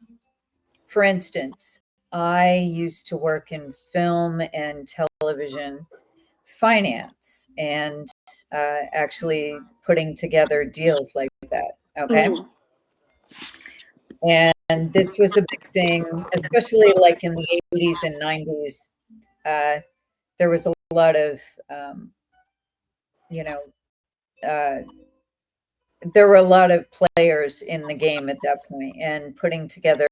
for instance, I used to work in film and television finance and actually putting together deals like that. Okay. Mm-hmm. And this was a big thing, especially like in the 80s and 90s. There was a lot of, you know, uh, there were a lot of players in the game at that point, and putting together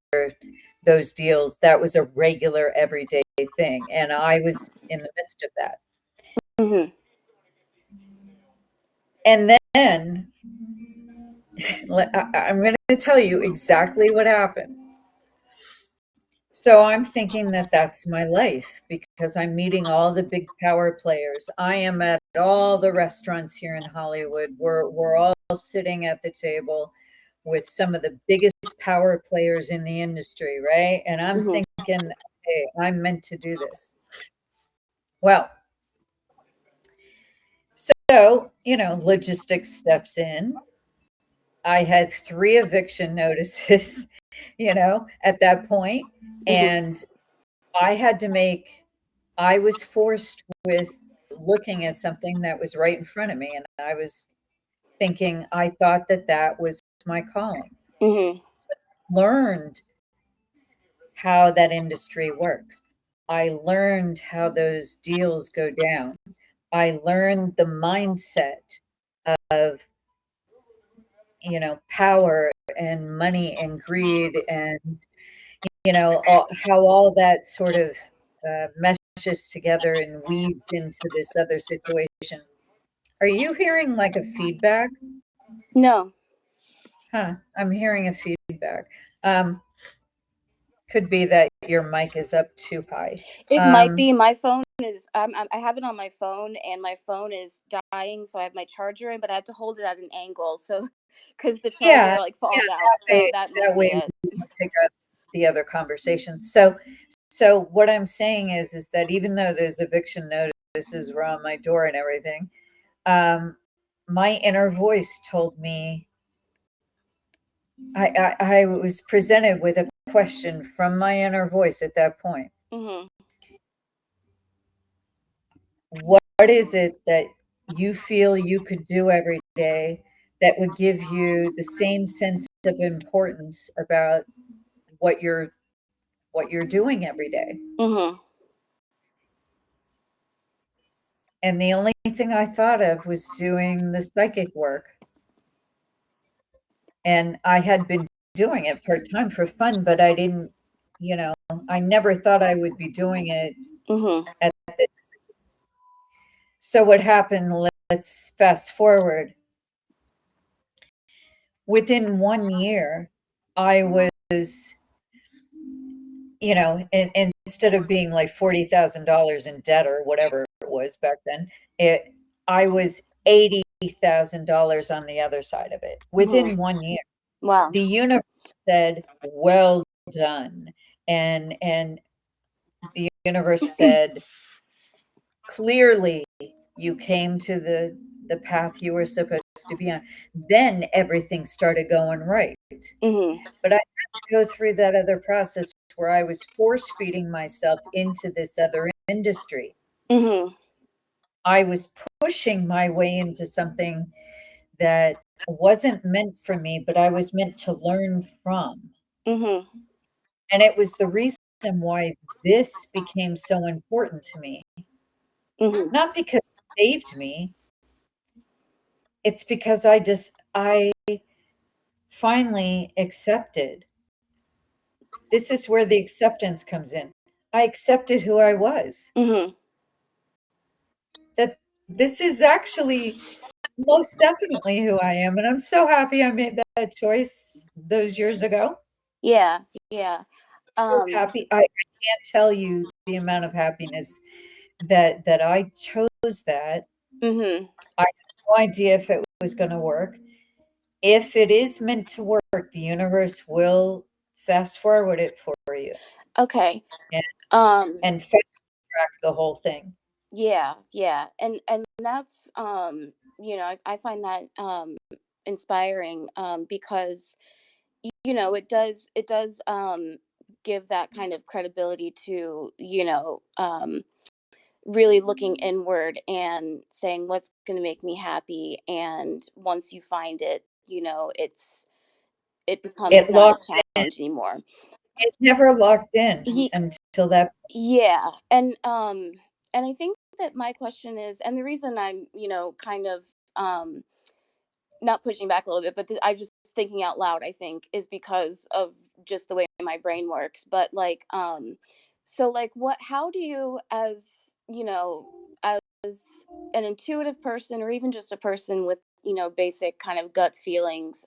those deals, that was a regular everyday thing. And I was in the midst of that. Mm-hmm. And then I'm going to tell you exactly what happened. So I'm thinking that that's my life because I'm meeting all the big power players. I am at all the restaurants here in Hollywood. We're all sitting at the table with some of the biggest power players in the industry, right? And I'm Mm-hmm. thinking, hey, I'm meant to do this. Well, so, logistics steps in. I had 3 eviction notices, at that point, and I was forced with looking at something that was right in front of me, and I was thinking I thought that that was my calling. Mm-hmm. Learned how that industry works. I learned how those deals go down. I learned the mindset of, power and money and greed and, how all that sort of meshes together and weaves into this other situation. Are you hearing like a feedback? No, Huh, I'm hearing a feedback. Um, could be that your mic is up too high. it might Um, be. My phone is. I have it on my phone, and my phone is dying. So I have my charger in, but I have to hold it at an angle, so because the charger yeah, like yeah, falls out. So that that might be way it. we can pick up the other conversation. So what I'm saying is that even though those eviction notices were on my door and everything, my inner voice told me I was presented with a question from my inner voice at that point. Mm-hmm. What is it that you feel you could do every day that would give you the same sense of importance about what you're doing every day? Mm-hmm. And the only thing I thought of was doing the psychic work. And I had been doing it part-time for fun, but I didn't, I never thought I would be doing it Mm-hmm. at the So what happened, let's fast forward. Within 1 year, I was, instead of being like $40,000 in debt or whatever it was back then, I was $80,000 on the other side of it within Mm-hmm. 1 year. Wow. The universe said, "Well done." And the universe said, "Clearly you came to the path you were supposed to be on." Then everything started going right. Mm-hmm. But I had to go through that other process where I was force feeding myself into this other industry. Mm-hmm. I was pushing my way into something that wasn't meant for me, but I was meant to learn from. Mm-hmm. And it was the reason why this became so important to me. Mm-hmm. Not because saved me. It's because I finally accepted. This is where the acceptance comes in. I accepted who I was. Mhm. That this is actually most definitely who I am, and I'm so happy I made that choice those years ago. Yeah. Yeah. So Um happy. I can't tell you the amount of happiness that I chose that. mhm. I had no idea if it was going to work. If it is meant to work, the universe will fast forward it for you Okay. and, Um and fast track the whole thing. yeah, yeah. And that's I find that inspiring because it does give that kind of credibility to, really looking inward and saying what's going to make me happy, and once you find it, it becomes It not a locked in. challenge anymore. It never locked in Ye- until that. yeah, and I think that my question is, and the reason I'm kind of not pushing back a little bit, but I just thinking out loud, I think, is because of just the way my brain works. But like, so like, how do you, as as an intuitive person, or even just a person with basic kind of gut feelings,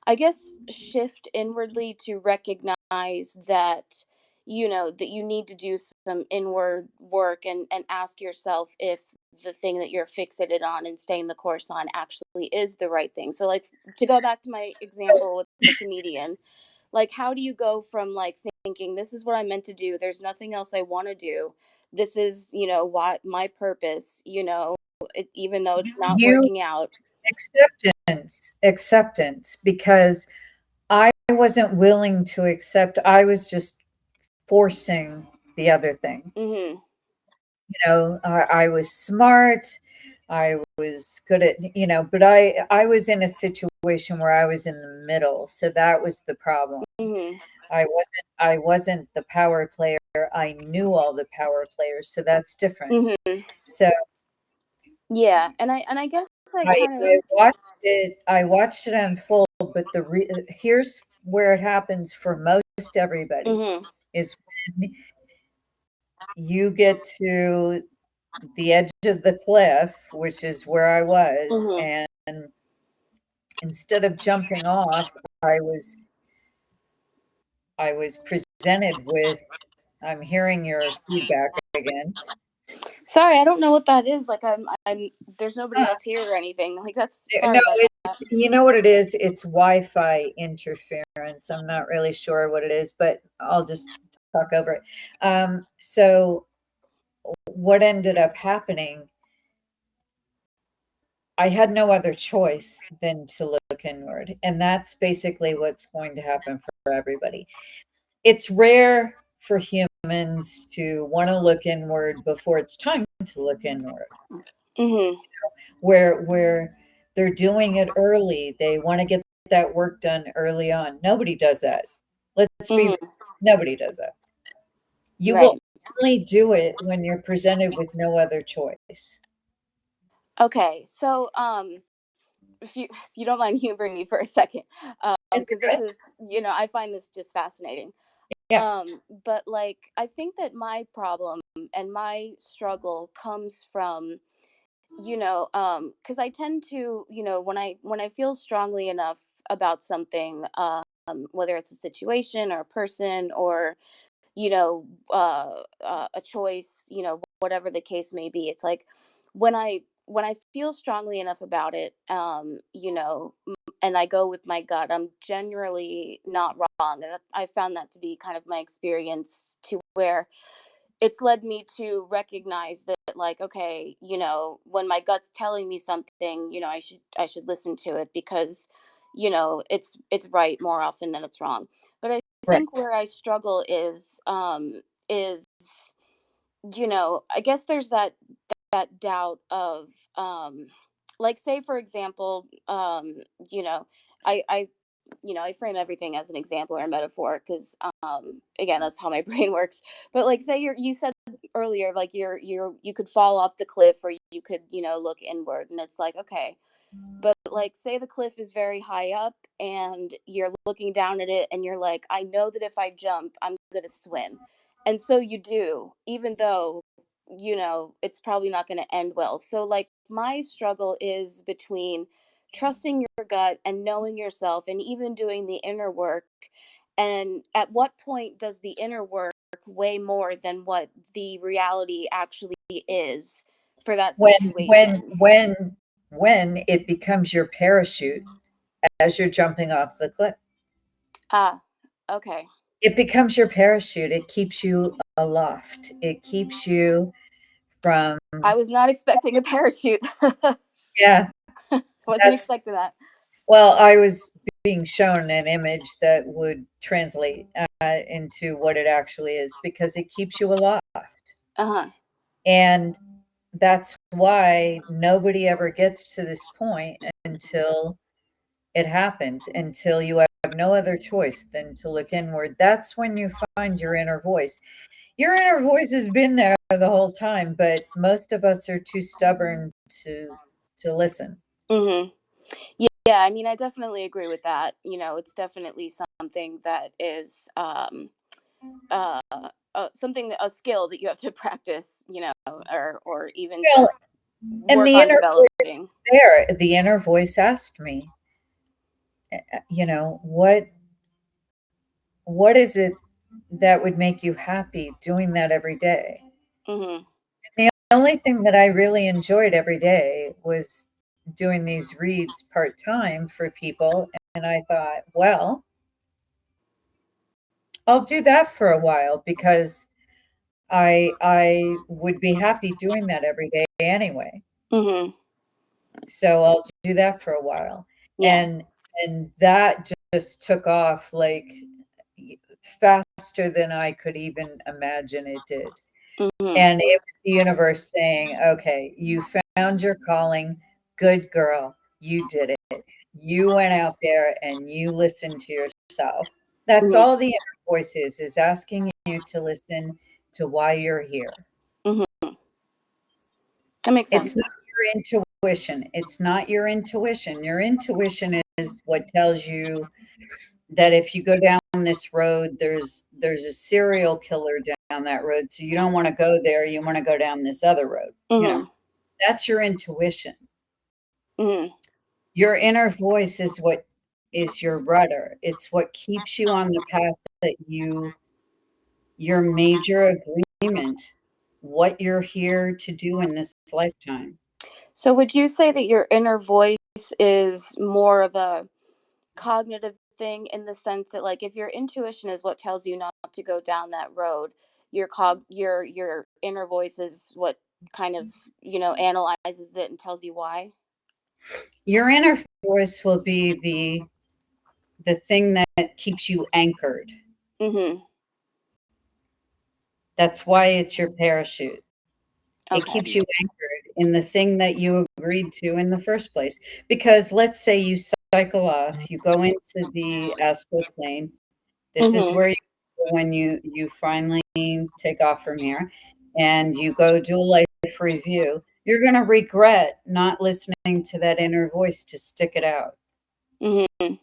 I guess shift inwardly to recognize that that you need to do some inward work, and ask yourself if the thing that you're fixated on and staying the course on actually is the right thing. So like, to go back to my example with the comedian, like, how do you go from like thinking this is what I'm meant to do, there's nothing else I want to do, this is what my purpose, even though it's not You working out. acceptance, because I wasn't willing to accept. I was just forcing the other thing. Mhm. I was smart. I was good at, but I was in a situation where I was in the middle. So that was the problem. Mhm. I wasn't the power player. I knew all the power players. So that's different. Mhm. So Yeah, and I guess I I, kind of. I watched it unfold, but here's where it happens for most everybody Mhm. is when you get to the edge of the cliff, which is where I was, Mhm. and instead of jumping off, I was I was presented with. I'm hearing your feedback again. Sorry, I don't know what that is. Like, I'm there's nobody Uh, else here or anything. Like, that's no, sorry about that. you know what it is? It's Wi-Fi interference. I'm not really sure what it is, but I'll just talk over it. So what ended up happening, I had no other choice than to look inward. And that's basically what's going to happen for everybody. It's rare for humans to want to look inward before it's time to look inward, Mhm. where they're doing it early. They want to get that work done early on. Nobody does that. Let's be Mhm. Nobody does that. You will Right. only do it when you're presented with no other choice. Okay. So, if you don't mind humoring me for a second, It's because this okay. is, I find this just fascinating. Yeah. But like, I think that my problem and my struggle comes from, because I tend to, when I feel strongly enough about something, whether it's a situation or a person, or a choice, whatever the case may be, it's like, when I feel strongly enough about it, and I go with my gut, I'm generally not wrong. And I found that to be kind of my experience, to where it's led me to recognize that, like, okay, when my gut's telling me something, I should listen to it, because it's right more often than it's wrong. But I Right. think where I struggle is I guess there's that doubt of, like, say for example, you know I I frame everything as an example or a metaphor because, again, that's how my brain works. But like, say you said earlier, like you could fall off the cliff, or you could, look inward, and it's like, okay, but like, say the cliff is very high up and you're looking down at it and you're like, I know that if I jump, I'm going to swim. And so you do, even though, it's probably not going to end well. So, like, my struggle is between trusting your gut and knowing yourself and even doing the inner work. And at what point does the inner work weigh more than what the reality actually is for that When situation? when it becomes your parachute as you're jumping off the cliff. Ah, okay. It becomes your parachute. It keeps you aloft. It keeps you from, I was not expecting a parachute. yeah, Wasn't that's, expecting that. well, I was being shown an image that would translate into what it actually is, because it keeps you aloft. Uh-huh. And that's why nobody ever gets to this point until it happens, until you have no other choice than to look inward. That's when you find your inner voice. Your inner voice has been there the whole time, but most of us are too stubborn to listen. Mhm. Yeah, I mean, I definitely agree with that. It's definitely something that is uh something, a skill that you have to practice, or even Well, just and work the on inner voice developing. is there. The inner voice asked me, what is it that would make you happy doing that every day? Mhm. The only thing that I really enjoyed every day was doing these reads part-time for people, and I thought, well, I'll do that for a while, because I would be happy doing that every day anyway. Mhm. So I'll do that for a while. Yeah. And that just took off like faster than I could even imagine it did. Mhm. And it was the universe saying, okay, you found your calling. Good girl. You did it. You went out there and you listened to yourself. That's Mhm. all the inner voice is asking you to listen to why you're here. Mhm. That makes It's not sense. your intuition. It's not your intuition. Your intuition is what tells you that if you go down this road, there's a serial killer down that road. So you don't want to go there. You want to go down this other road. Mhm. That's your intuition. Mhm. Your inner voice is what is your rudder. It's what keeps you on the path that your major agreement, what you're here to do in this lifetime. So would you say that your inner voice is more of a cognitive thing, in the sense that, like, if your intuition is what tells you not to go down that road, your inner voice is what kind of, analyzes it and tells you why? Your inner voice will be the thing that keeps you anchored. Mhm. That's why it's your parachute. It Okay. keeps you anchored in the thing that you agreed to in the first place. Because let's say you cycle off, you go into the astral plane. This is Mhm. where when you finally take off from here and you go do a life review, you're going to regret not listening to that inner voice to stick it out. Mhm.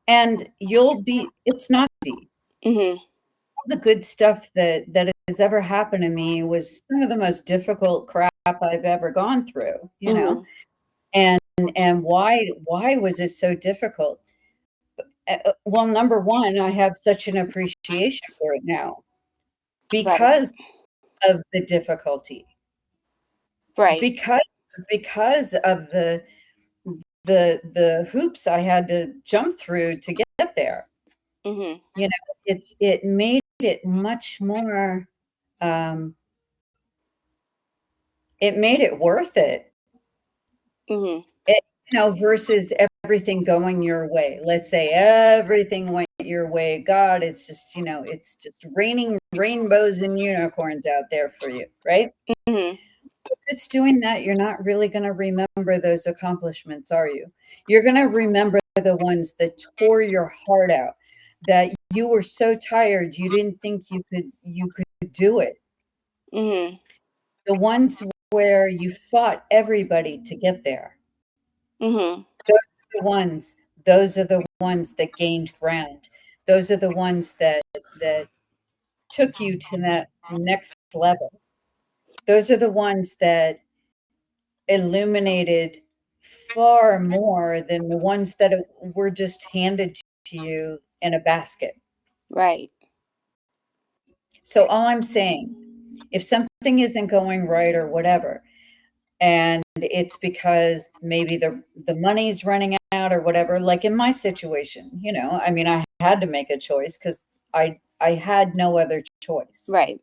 And it's not easy. Mhm. All the good stuff that has ever happened to me was some of the most difficult crap I've ever gone through. Mhm. And why was it so difficult? Well, number one, I have such an appreciation for it now Right. because of the difficulty, Right. because of the hoops I had to jump through to get there. Mhm. It made it much more. Um, it made it worth it. Mhm. Versus everything going your way. Let's say everything went your way. God, it's just raining rainbows and unicorns out there for you, right? Mhm. If it's doing that, you're not really going to remember those accomplishments, are you? You're going to remember the ones that tore your heart out, that you were so tired you didn't think you could do it. Mhm. The ones where you fought everybody to get there. Mhm. The ones those are the ones that gained ground. Those are the ones that took you to that next level. Those are the ones that illuminated far more than the ones that were just handed to you in a basket. Right. So all I'm saying, if something isn't going right or whatever, and it's because maybe the money's running out or whatever, like in my situation, I mean, I had to make a choice because I had no other choice. Right.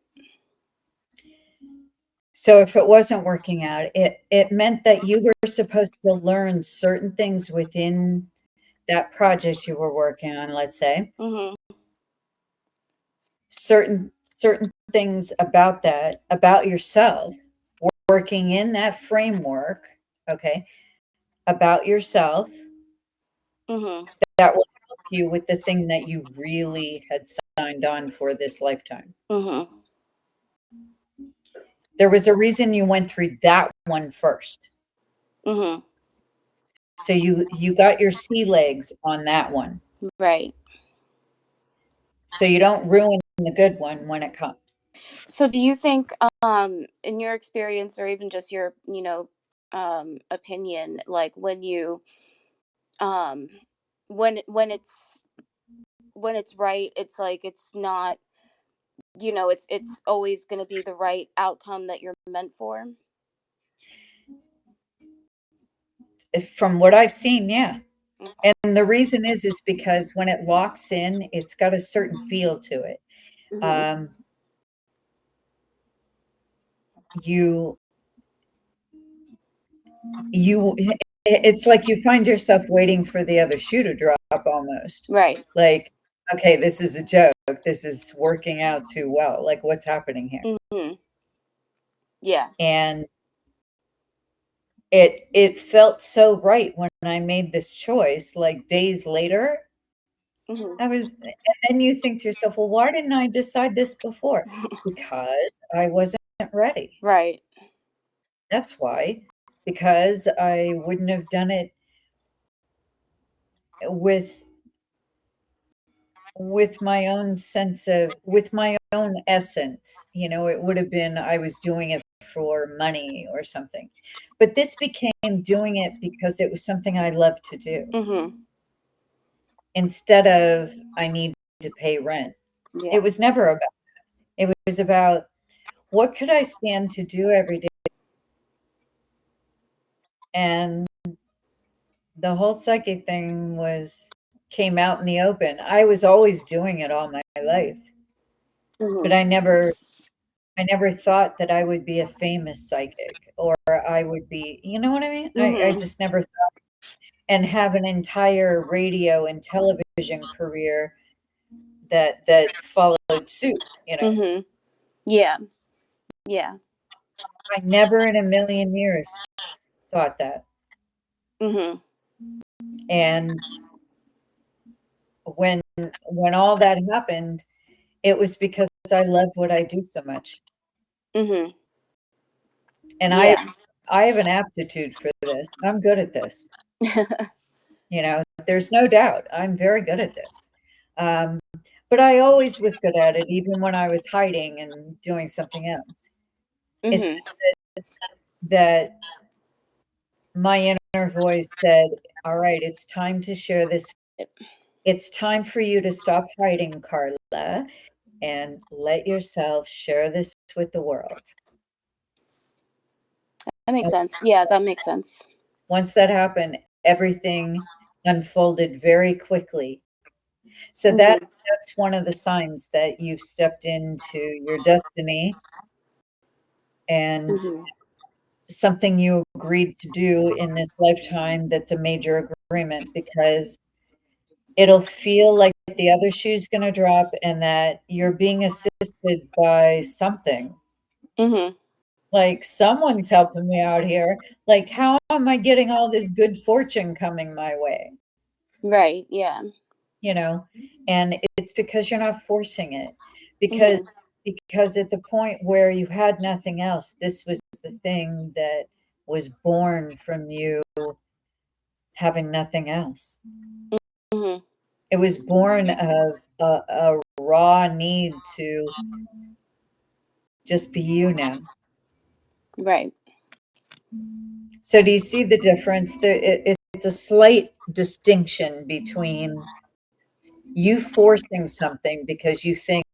So if it wasn't working out, it meant that you were supposed to learn certain things within that project you were working on, let's say, Mhm. certain things about yourself, working in that framework, okay, about yourself, Mhm. that will help you with the thing that you really had signed on for this lifetime. Mhm. There was a reason you went through that one first. Mhm. So you got your sea legs on that one. Right. So you don't ruin the good one when it comes. So do you think, in your experience, or even just your, opinion, like when you, um when it's right, it's like it's not, it's always going to be the right outcome that you're meant for? From what I've seen, yeah. Okay. And the reason is because when it locks in, it's got a certain feel to it. Mhm. Um, you you it's like you find yourself waiting for the other shoe to drop almost. Right. Like, okay, this is a joke. This is working out too well. Like, what's happening here? Mhm. Yeah. And it felt so right when I made this choice. Like days later, Mhm. and then you think to yourself, well, why didn't I decide this before? Because I wasn't ready. Right. That's why. Because I wouldn't have done it with with my own essence. It would have been I was doing it for money or something. But this became doing it because it was something I love to do Mhm. instead of I need to pay rent. It Yeah. was never about it was about what could I stand to do every day. And the whole psychic thing came out in the open. I was always doing it all my life, but Mhm. I never thought that I would be a famous psychic or I would be, you know what I mean? I Mhm. just never thought, and have an entire radio and television career that followed suit. Mhm. Yeah. Yeah. I never in a million years thought that. Mhm. And when when all that happened, it was because I love what I do so much. Mhm. And I Yeah. I have an aptitude for this. I'm good at this. There's no doubt. I'm very good at this. Um, but I always was good at it, even when I was hiding and doing something else. It's Mhm. just that my inner voice said, all right, it's time to share this. It's time for you to stop hiding, Carla, and let yourself share this with the world. That makes sense. Yeah, that makes sense. Once that happened, everything unfolded very quickly. So Mhm. that's one of the signs that you've stepped into your destiny and Mhm. something you agreed to do in this lifetime that's a major agreement, because it'll feel like the other shoe's going to drop and that you're being assisted by something. Mhm. Like someone's helping me out here. Like, how am I getting all this good fortune coming my way? Right. Yeah. And it's because you're not forcing it. Hmm. Because at the point where you had nothing else, this was the thing that was born from you having nothing else. Hmm. It was born of a raw need to just be you now. Right. So do you see the difference? It's a slight distinction between you forcing something because you think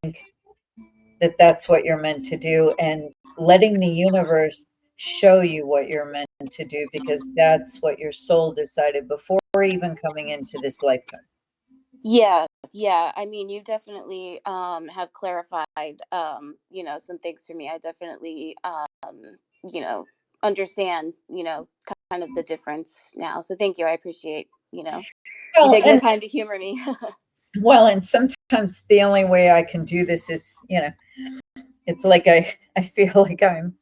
that that's what you're meant to do, and letting the universe show you what you're meant to do because that's what your soul decided before even coming into this lifetime. Yeah. Yeah. I mean, you definitely have clarified, some things for me. I definitely, you know, understand, kind of the difference now. So thank you. I appreciate, you Well, taking the and time to humor me. sometimes the only way I can do this is, it's like I feel like I'm,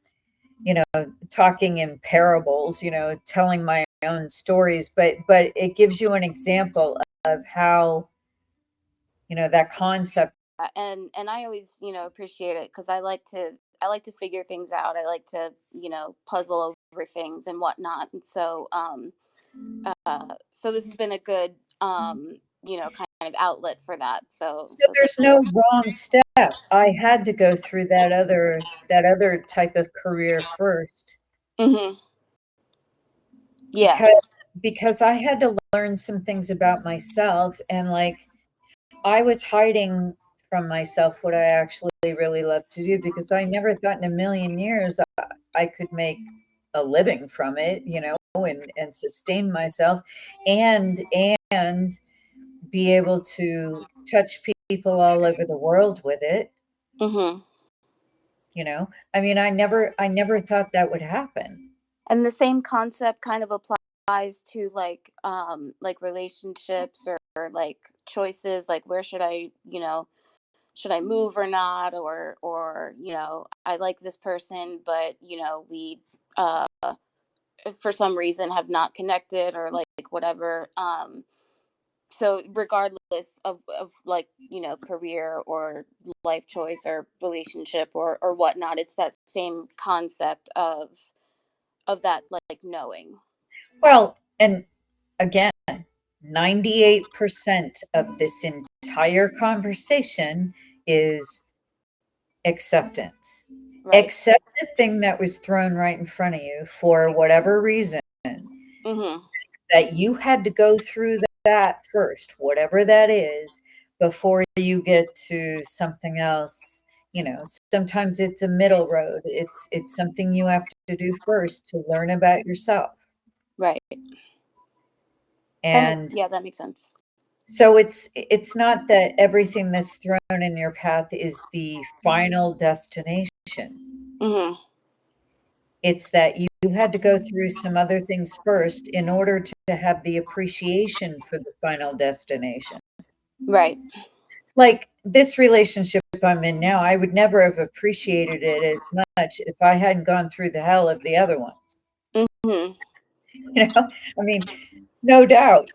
talking in parables, telling my own stories, but it gives you an example of how, that concept. And I always appreciate it because I like to figure things out. I like to puzzle over things and whatnot. And so this has been a good kind of outlet for that. so So so thank there's you. no wrong step. I had to go through that other type of career first Hmm. Yeah. because I had to learn some things about myself, and like I was hiding from myself what I actually really love to do because I never thought in a million years I could make a living from it, and sustain myself and and be able to touch people all over the world with it. Hmm. I mean, I never thought that would happen. And the same concept kind of applies to like relationships or like choices, like where should I move or not, or I like this person, but we uh for some reason have not connected, or like whatever. So regardless of like career or life choice or relationship or whatnot, it's that same concept of that, like knowing. Well, and again, 98% of this entire conversation is acceptance. Right. Accept the thing that was thrown right in front of you for whatever reason, Mm-hmm. that you had to go through that first, whatever that is, before you get to something else. Sometimes it's a middle road. It's something you have to do first to learn about yourself. Right. And That makes sense. so it's not that everything that's thrown in your path is the final destination. Mm-hmm. It's that you had to go through some other things first in order to have the appreciation for the final destination. Right. Like this relationship I'm in now, I would never have appreciated it as much if I hadn't gone through the hell of the other ones. Mm-hmm. I mean, no doubt,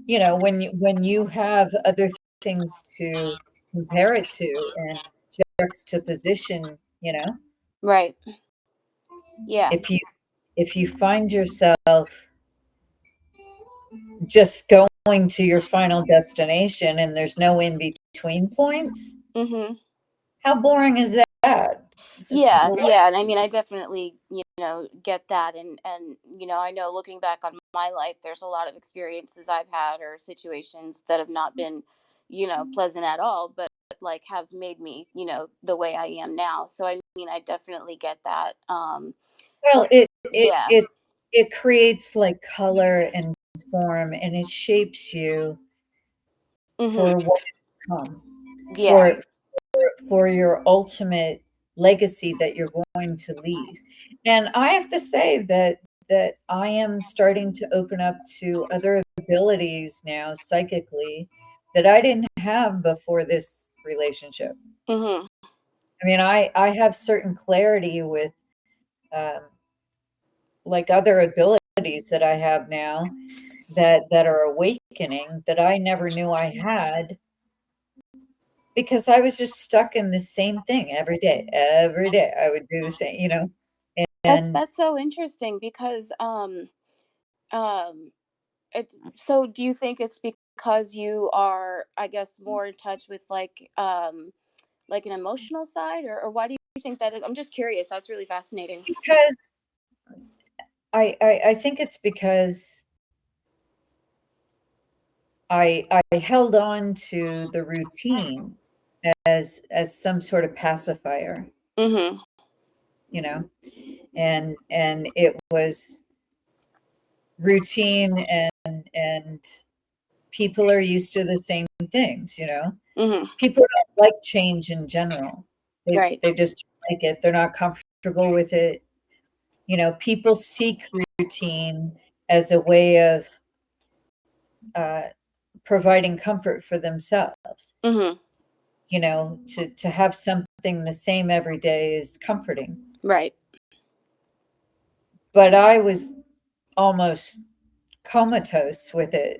when you have other things to compare it to and juxtaposition, Right. Yeah. if you find yourself just going to your final destination and there's no in between points, Mm-hmm. how boring is that? It's Yeah, boring. yeah, and I mean, I definitely, get that, and I know, looking back on my life, there's a lot of experiences I've had or situations that have not been, pleasant at all, but like have made me, the way I am now. So I mean, I definitely get that. Well, it Yeah. it it creates like color and form, and it shapes you Mhm. for what is to come, Yeah. for for your ultimate legacy that you're going to leave. And I have to say that I am starting to open up to other abilities now psychically that I didn't have before this relationship. Mhm. I mean, I have certain clarity with um, like other abilities that I have now that are awakening that I never knew I had, because I was just stuck in the same thing every day. Every day I would do the same, and That's so interesting because um so do you think it's because you are, I guess, more in touch with like an emotional side, or why do you think that is? I'm just curious. That's really fascinating. because I think it's because I held on to the routine as some sort of pacifier, Mhm. you know, and it was routine, and people are used to the same things. Mhm. People don't like change in general. Right. They just don't like it. They're not comfortable with it. People seek routine as a way of uh, providing comfort for themselves. Mhm. To have something the same every day is comforting. Right. But I was almost comatose with it,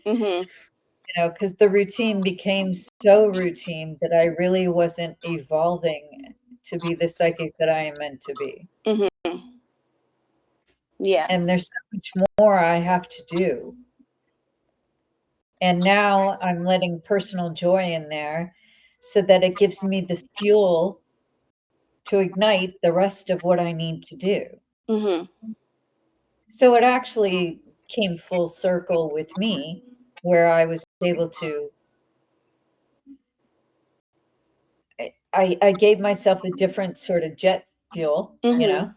Mhm. because the routine became so routine that I really wasn't evolving to be the psychic that I am meant to be. Mhm. Yeah. And there's so much more I have to do. And now I'm letting personal joy in there so that it gives me the fuel to ignite the rest of what I need to do. Mhm. So it actually came full circle with me, where I was able to, I gave myself a different sort of jet fuel, Mhm.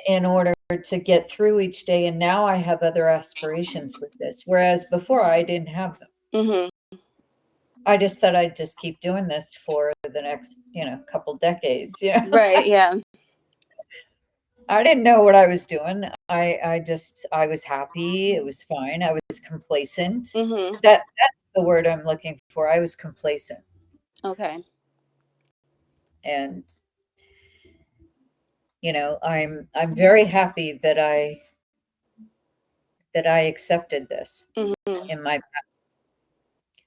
in order to get through each day. And now I have other aspirations with this, whereas before I didn't have them. Mhm. I just thought I'd just keep doing this for the next, couple decades. Right. Yeah. I didn't know what I was doing. I was happy. It was fine. I was complacent. Mhm. That's the word I'm looking for. I was complacent. Okay. And I'm very happy that I accepted this Mhm. in my path.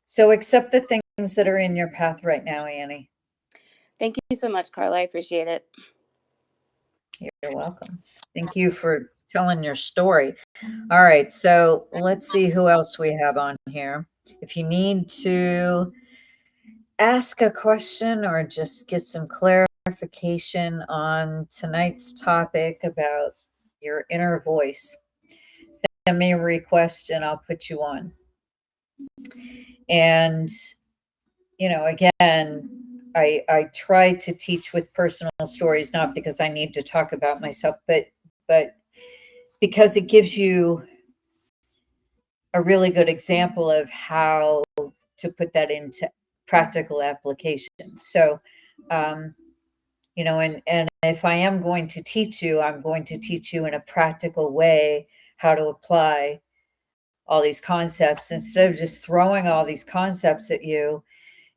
So accept the things that are in your path right now, Annie. Thank you so much, Carla. I appreciate it. You're welcome. Thank you for telling your story. All right, so let's see who else we have on here. If you need to ask a question or just get some clarification on tonight's topic about your inner voice, send me a request and I'll put you on. And, again, I try to teach with personal stories, not because I need to talk about myself, but because it gives you a really good example of how to put that into practical application. So, and if I am going to teach you, I'm going to teach you in a practical way how to apply all these concepts instead of just throwing all these concepts at you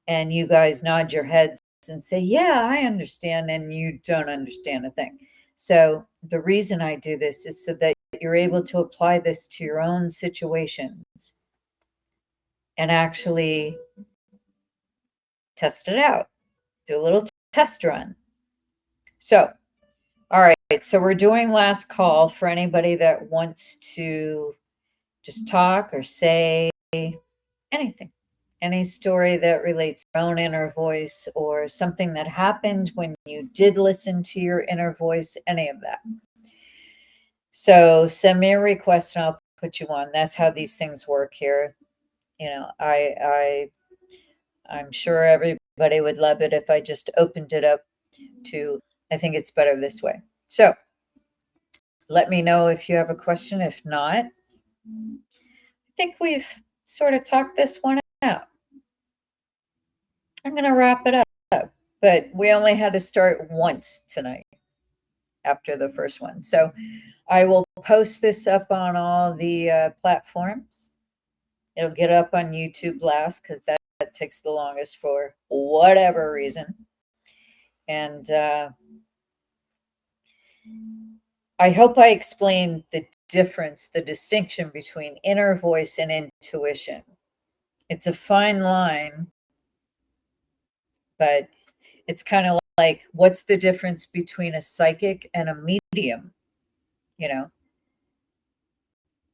and you guys nod your heads and say, yeah, I understand, and you don't understand a thing. So the reason I do this is so that you're able to apply this to your own situations and actually test it out. Do a little test run. So, all right. So we're doing last call for anybody that wants to just talk or say anything, any story that relates to your own inner voice or something that happened when you did listen to your inner voice, any of that. So send me a request and I'll put you on. That's how these things work here. I'm sure everybody would love it if I just opened it up to, I think it's better this way. So let me know if you have a question. If not, I think we've sort of talked this one out. I'm going to wrap it up, but we only had to start once tonight after the first one. So I will post this up on all the platforms. It'll get up on YouTube last because that takes the longest for whatever reason. And I hope I explained the difference, the distinction between inner voice and intuition. It's a fine line, but it's kind of like, what's the difference between a psychic and a medium? You know,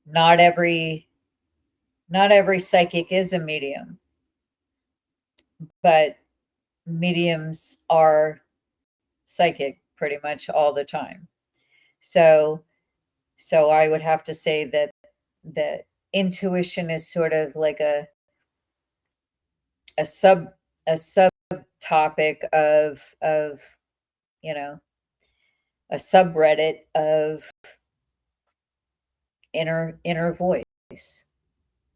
not every psychic is a medium, but mediums are psychic pretty much all the time. So I would have to say that intuition is sort of like a subtopic of you know, a subreddit of inner voice,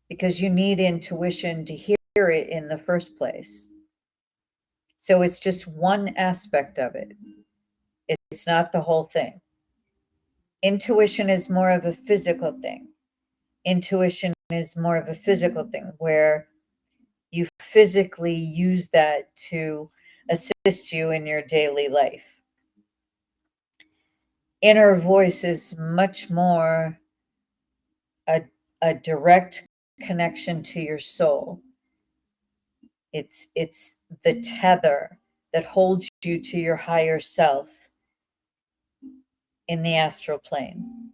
because you need intuition to hear it in the first place. So it's just one aspect of it. It's not the whole thing. Intuition is more of a physical thing. Intuition is more of a physical thing where you physically use that to assist you in your daily life. Inner voice is much more a direct connection to your soul. It's the tether that holds you to your higher self in the astral plane.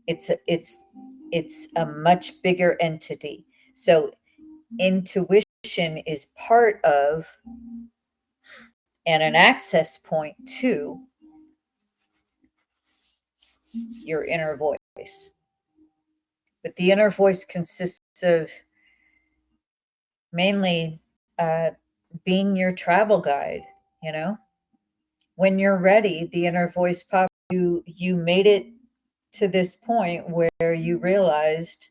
It's a much bigger entity. So intuition is part of and an access point to your inner voice. But the inner voice consists of mainly being your travel guide, you know? When you're ready, the inner voice pops. You made it to this point where you realized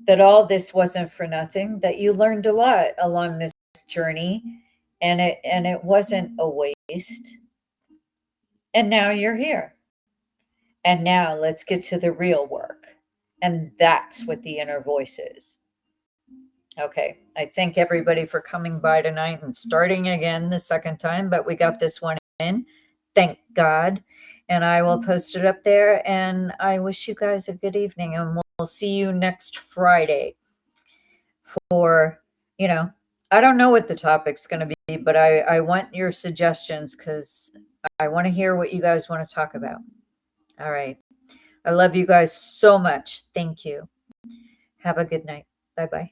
that all this wasn't for nothing, that you learned a lot along this journey, and it wasn't a waste. And now you're here. And now let's get to the real work. And that's what the inner voice is. Okay, I thank everybody for coming by tonight and starting again the second time, but we got this one in. Thank God. And I will post it up there. And I wish you guys a good evening. And we'll see you next Friday for, I don't know what the topic's going to be, but I want your suggestions because I want to hear what you guys want to talk about. All right. I love you guys so much. Thank you. Have a good night. Bye-bye.